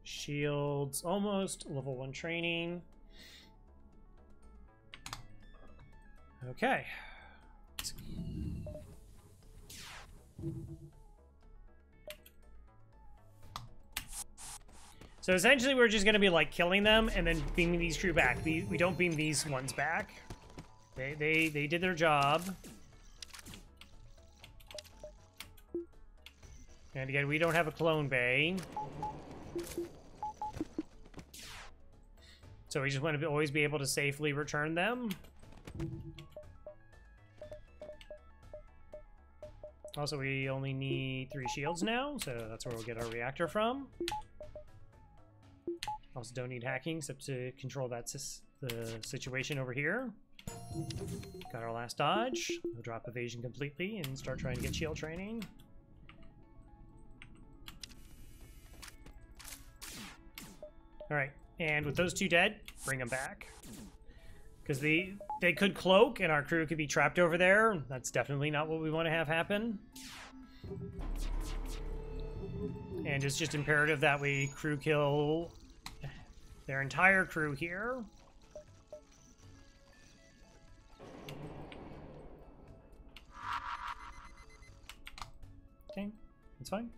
Shields almost level 1 training. Okay. So essentially we're just going to be like killing them and then beaming these crew back. We don't beam these ones back. They did their job. And again, we don't have a clone bay. So we just want to always be able to safely return them. Also, we only need 3 shields now, so that's where we'll get our reactor from. Also don't need hacking except to control that the situation over here. Got our last dodge. We'll drop evasion completely and start trying to get shield training. Alright, and with those 2 dead, bring them back. Because they could cloak and our crew could be trapped over there. That's definitely not what we want to have happen. And it's just imperative that we crew kill their entire crew here. Okay, that's fine.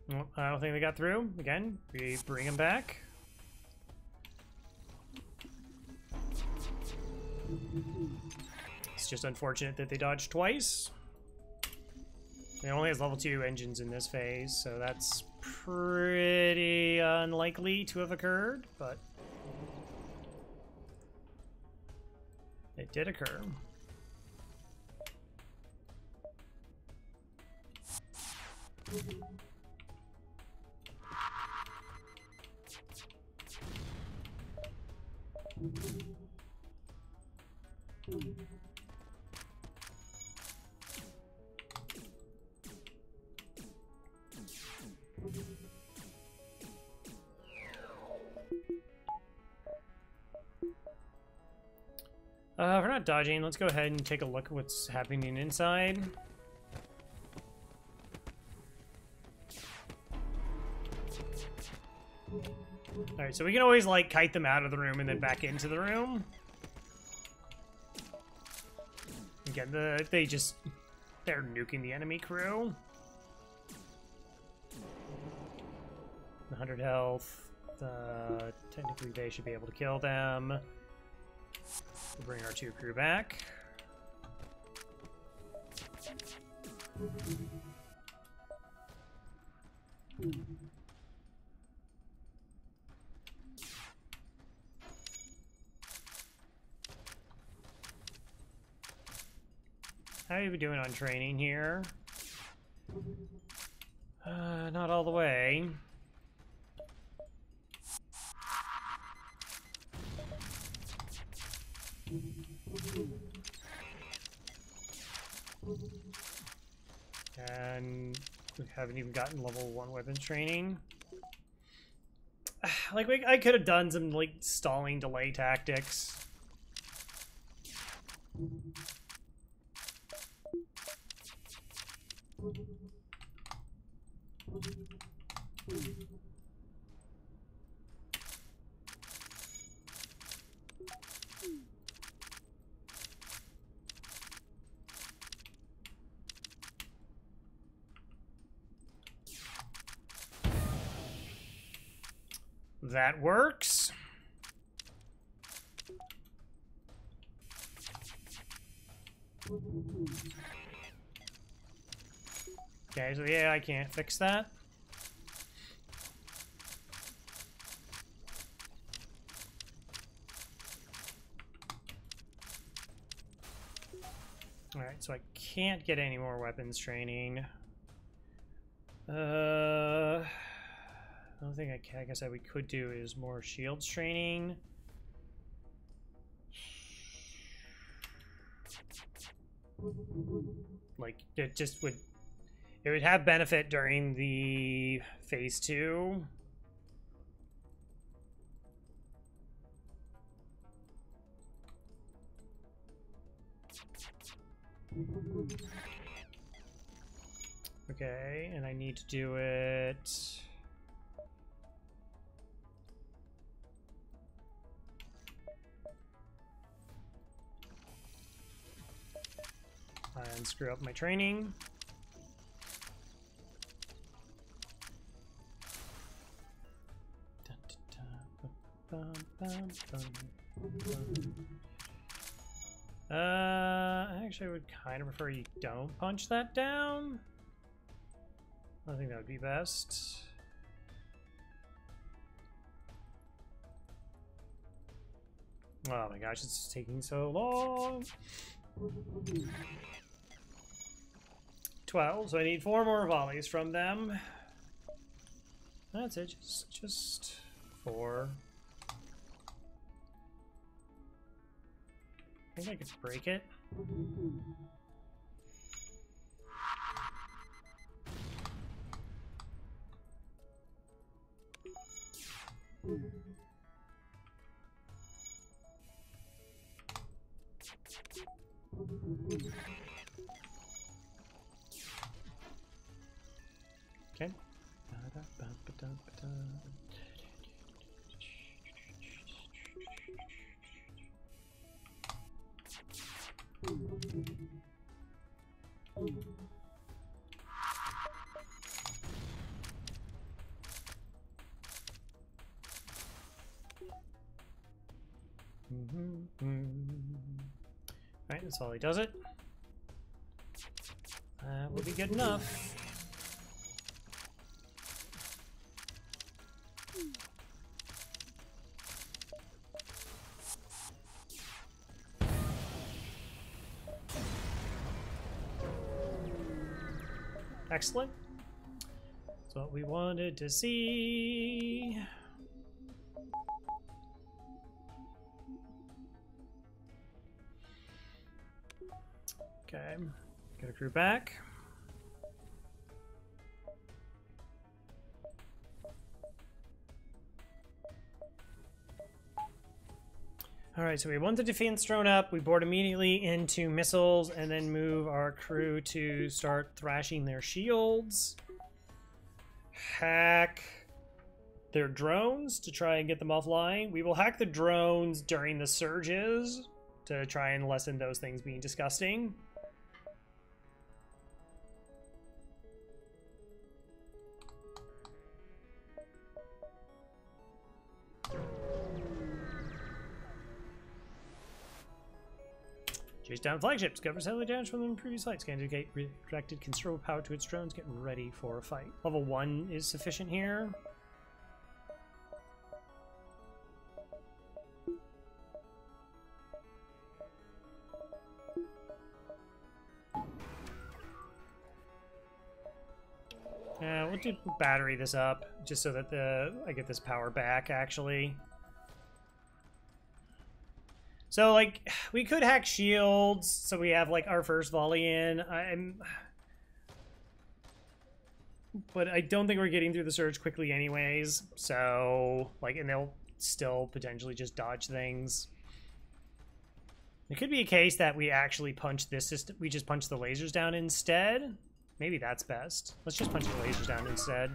Well, I don't think they got through. Again, we bring them back. It's just unfortunate that they dodged twice. It only has level 2 engines in this phase, so that's pretty unlikely to have occurred, but it did occur. If we're not dodging, let's go ahead and take a look at what's happening inside. Alright, so we can always, like, kite them out of the room and then back into the room. Again, they're nuking the enemy crew. 100 health. Technically, they should be able to kill them. We'll bring our 2 crew back. How are you doing on training here? Not all the way. And we haven't even gotten level 1 weapons training. Like, I could have done some, like, stalling delay tactics. That works. Okay, so yeah, I can't fix that. Alright, so I can't get any more weapons training. The only thing I guess that we could do is more shields training. Like, it just would... It would have benefit during the phase 2. Okay, and I need to do it... and screw up my training. Actually, I would kind of prefer you don't punch that down. I think that would be best. Oh my gosh, it's taking so long. 12, so I need 4 more volleys from them. That's it, just 4. I think I could break it. Okay. Alright, that's all he does it. Will be good enough. Excellent. That's what we wanted to see. Okay, get a crew back. All right, so we want the defense drone up. We board immediately into missiles and then move our crew to start thrashing their shields. Hack their drones to try and get them offline. We will hack the drones during the surges to try and lessen those things being disgusting. Chase down flagships. Cover satellite damage from the previous flights. Can indicate redirected considerable power to its drones. Getting ready for a fight. Level 1 is sufficient here. Yeah, we'll do battery this up just so that I get this power back actually. So, like, we could hack shields, so we have, like, our first volley in. but I don't think we're getting through the surge quickly anyways. So, like, and they'll still potentially just dodge things. It could be a case that we actually punch this system. We just punch the lasers down instead. Maybe that's best. Let's just punch the lasers down instead.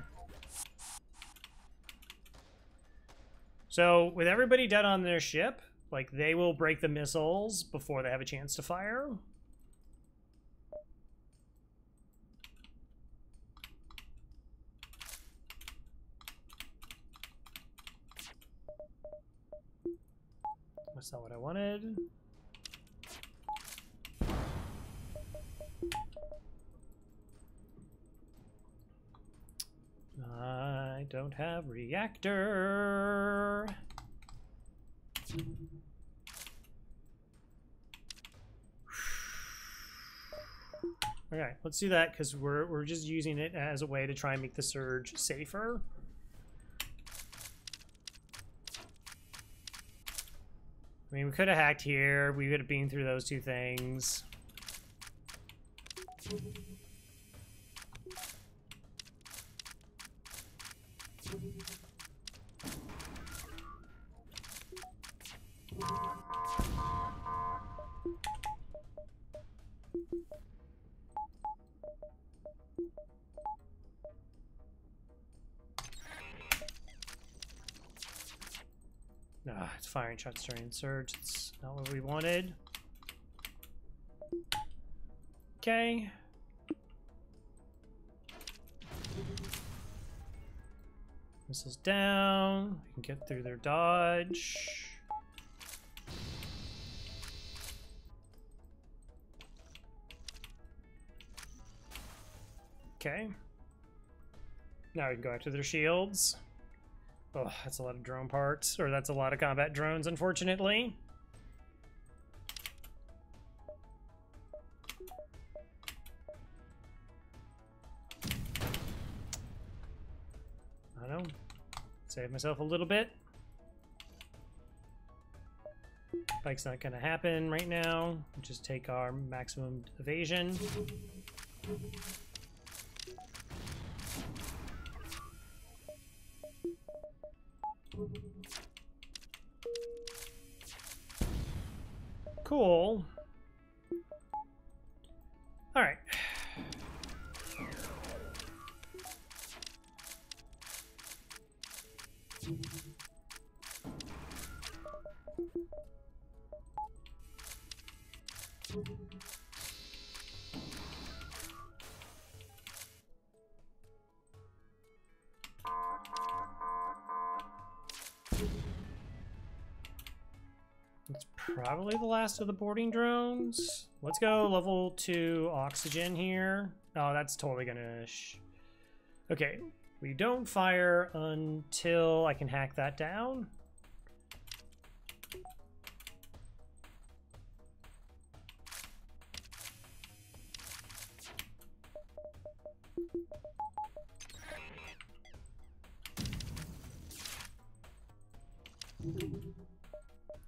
So, with everybody dead on their ship, like, they will break the missiles before they have a chance to fire. That's not what I wanted. I don't have reactor. Okay, let's do that because we're just using it as a way to try and make the surge safer. I mean, we could have hacked here. We would have been through those two things. It's firing shots during surge. It's not what we wanted. Okay. Missiles down. We can get through their dodge. Okay. Now we can go after their shields. Oh, that's a lot of drone parts, or that's a lot of combat drones, unfortunately. I don't know. Save myself a little bit. Spike's not gonna happen right now. We'll just take our maximum evasion. Cool. All right. It's probably the last of the boarding drones. Let's go level 2 oxygen here. Oh, that's totally gonna... Okay, we don't fire until I can hack that down.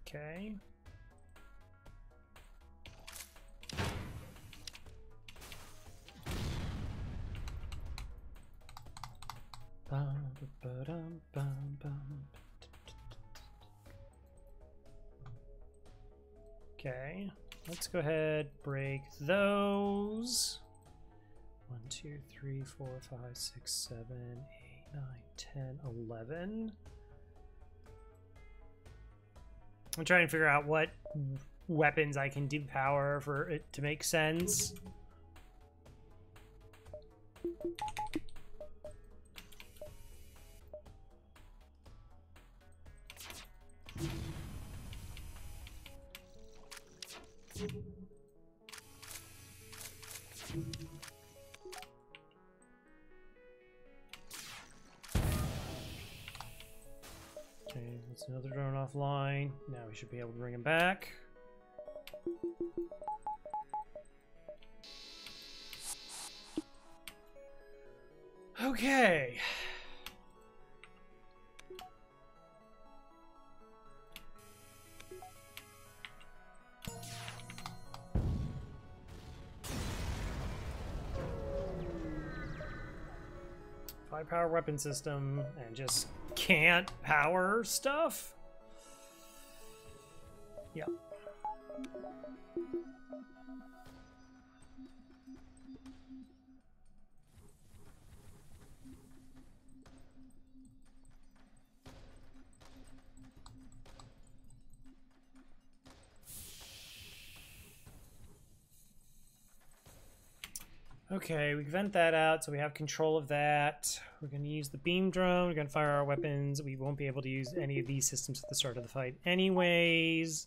Okay. Okay, let's go ahead, break those. 1, 2, 3, 4, 5, 6, 7, 8, 9, 10, 11. I'm trying to figure out what weapons I can depower for it to make sense. Okay, that's another drone offline. Now we should be able to bring him back. Okay. 5-power weapon system and just can't power stuff? Yeah. Okay, we vent that out, so we have control of that. We're going to use the beam drone. We're going to fire our weapons. We won't be able to use any of these systems at the start of the fight anyways.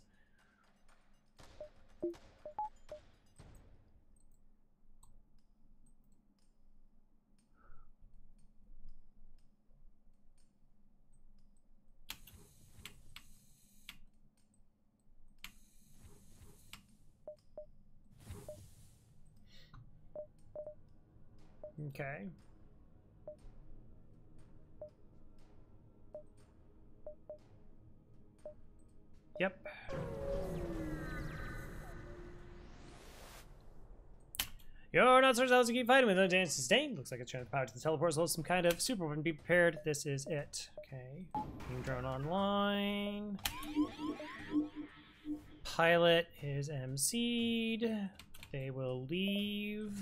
Okay. Yep. You're not so zealous to keep fighting with no chance to sustain. Looks like it's trying to power to the teleport, so some kind of super weapon. Be prepared. This is it. Okay. Beam drone online. Pilot is MC'd. They will leave.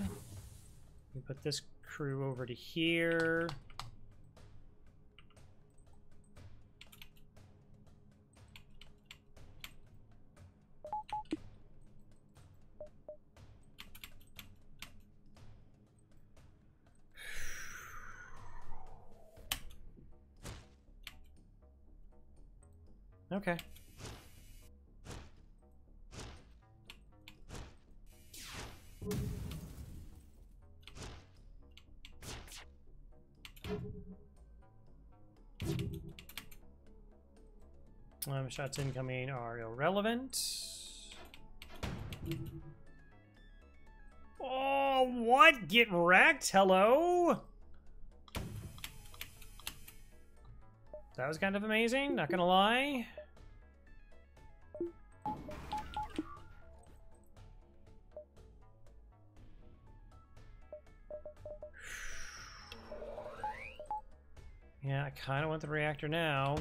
We put this crew over to here. Okay. Shots incoming are irrelevant. Oh, what? Get wrecked? Hello? That was kind of amazing, not gonna lie. Yeah, I kind of want the reactor now.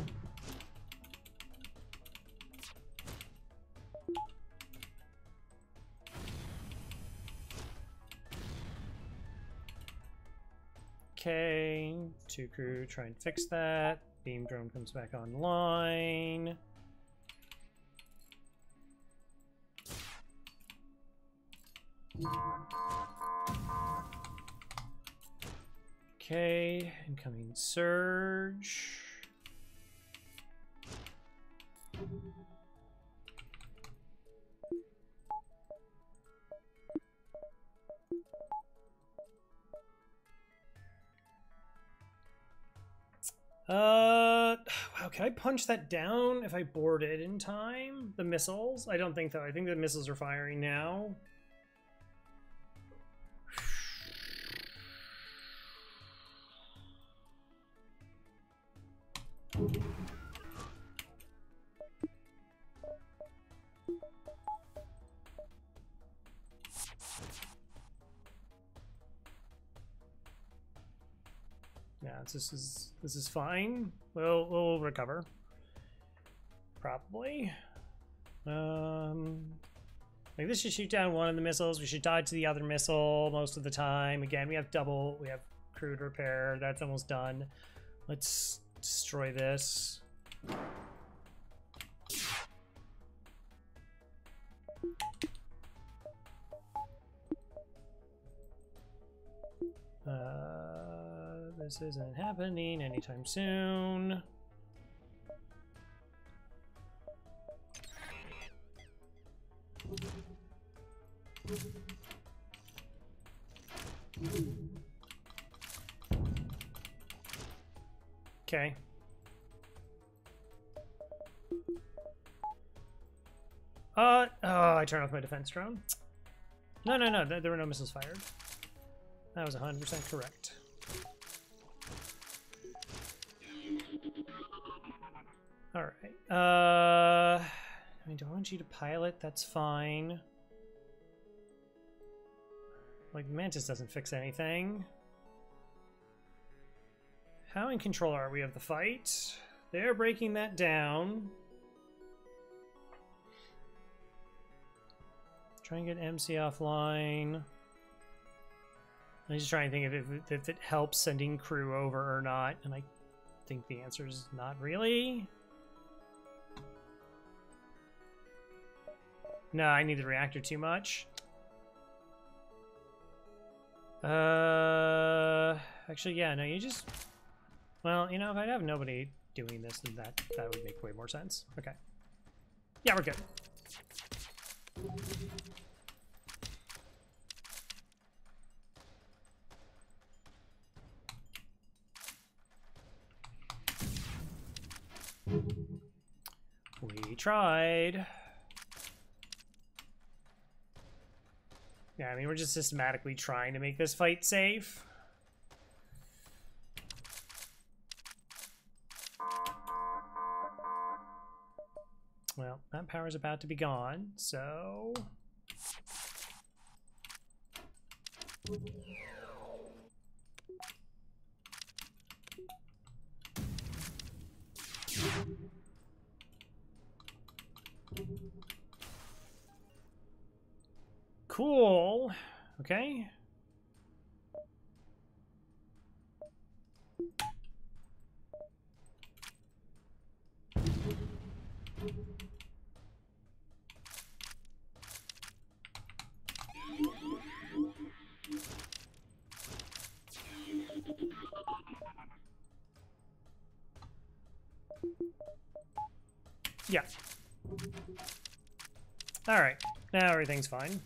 Okay, 2 crew try and fix that. Beam drone comes back online. Okay, incoming surge. Wow, can I punch that down if I board it in time? The missiles? I don't think so. I think the missiles are firing now. Yeah, this is fine. We'll recover. Probably. Like this should shoot down one of the missiles. We should dodge the other missile most of the time. Again, we have crude repair. That's almost done. Let's destroy this. This isn't happening anytime soon. Okay. Oh, I turned off my defense drone. No, there were no missiles fired. That was 100% correct. All right. I mean, do I want you to pilot? That's fine. Like, Mantis doesn't fix anything. How in control are we of the fight? They're breaking that down. Try and get MC offline. I'm just trying to think if it helps sending crew over or not, and I think the answer is not really. No, I need the reactor too much. Actually, yeah, no, you just... Well, you know, if I'd have nobody doing this, then that would make way more sense. Okay. Yeah, we're good. We tried. Yeah, I mean, we're just systematically trying to make this fight safe. Well, that power's about to be gone, so... Cool. Okay. Yeah. All right. Now everything's fine.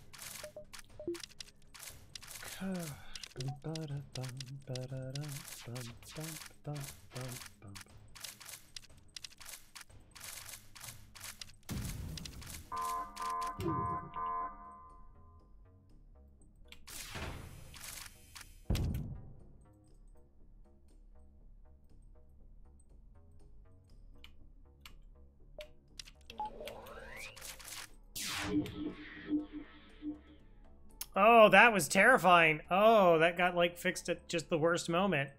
Oh, that was terrifying. Oh, that got, like, fixed at just the worst moment.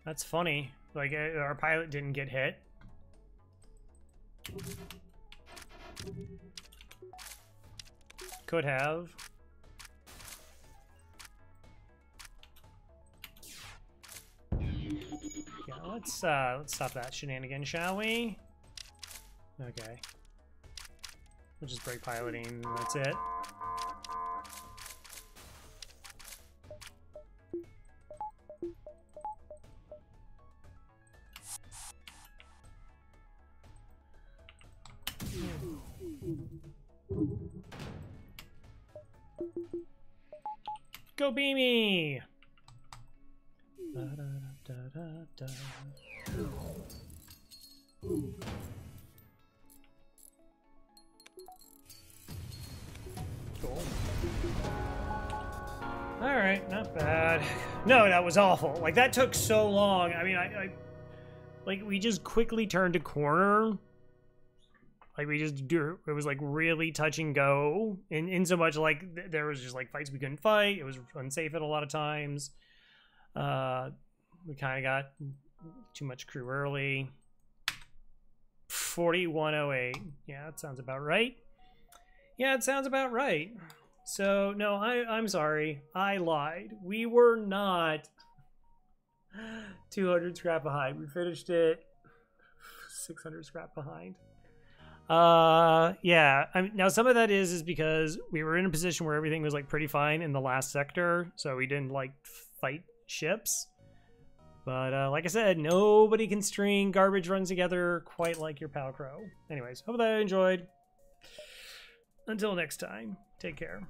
That's funny. Like, our pilot didn't get hit. Could have. Yeah, let's stop that shenanigan, shall we? Okay. We'll just break piloting, that's it. Go Beamy! Cool. Alright, not bad. No, that was awful. Like, that took so long. I mean, I like, we just quickly turned a corner. Like, we just do, it was like really touch and go. In so much, like, there was just like fights we couldn't fight. It was unsafe at a lot of times. We kind of got too much crew early. 4108. Yeah, that sounds about right. Yeah, it sounds about right. So, no, I'm sorry. I lied. We were not 200 scrap behind. We finished it 600 scrap behind. Yeah. I mean, now some of that is because we were in a position where everything was like pretty fine in the last sector, so we didn't like fight ships. But like I said, nobody can string garbage runs together quite like your pal Crow. Anyways, hope that you enjoyed. Until next time, take care.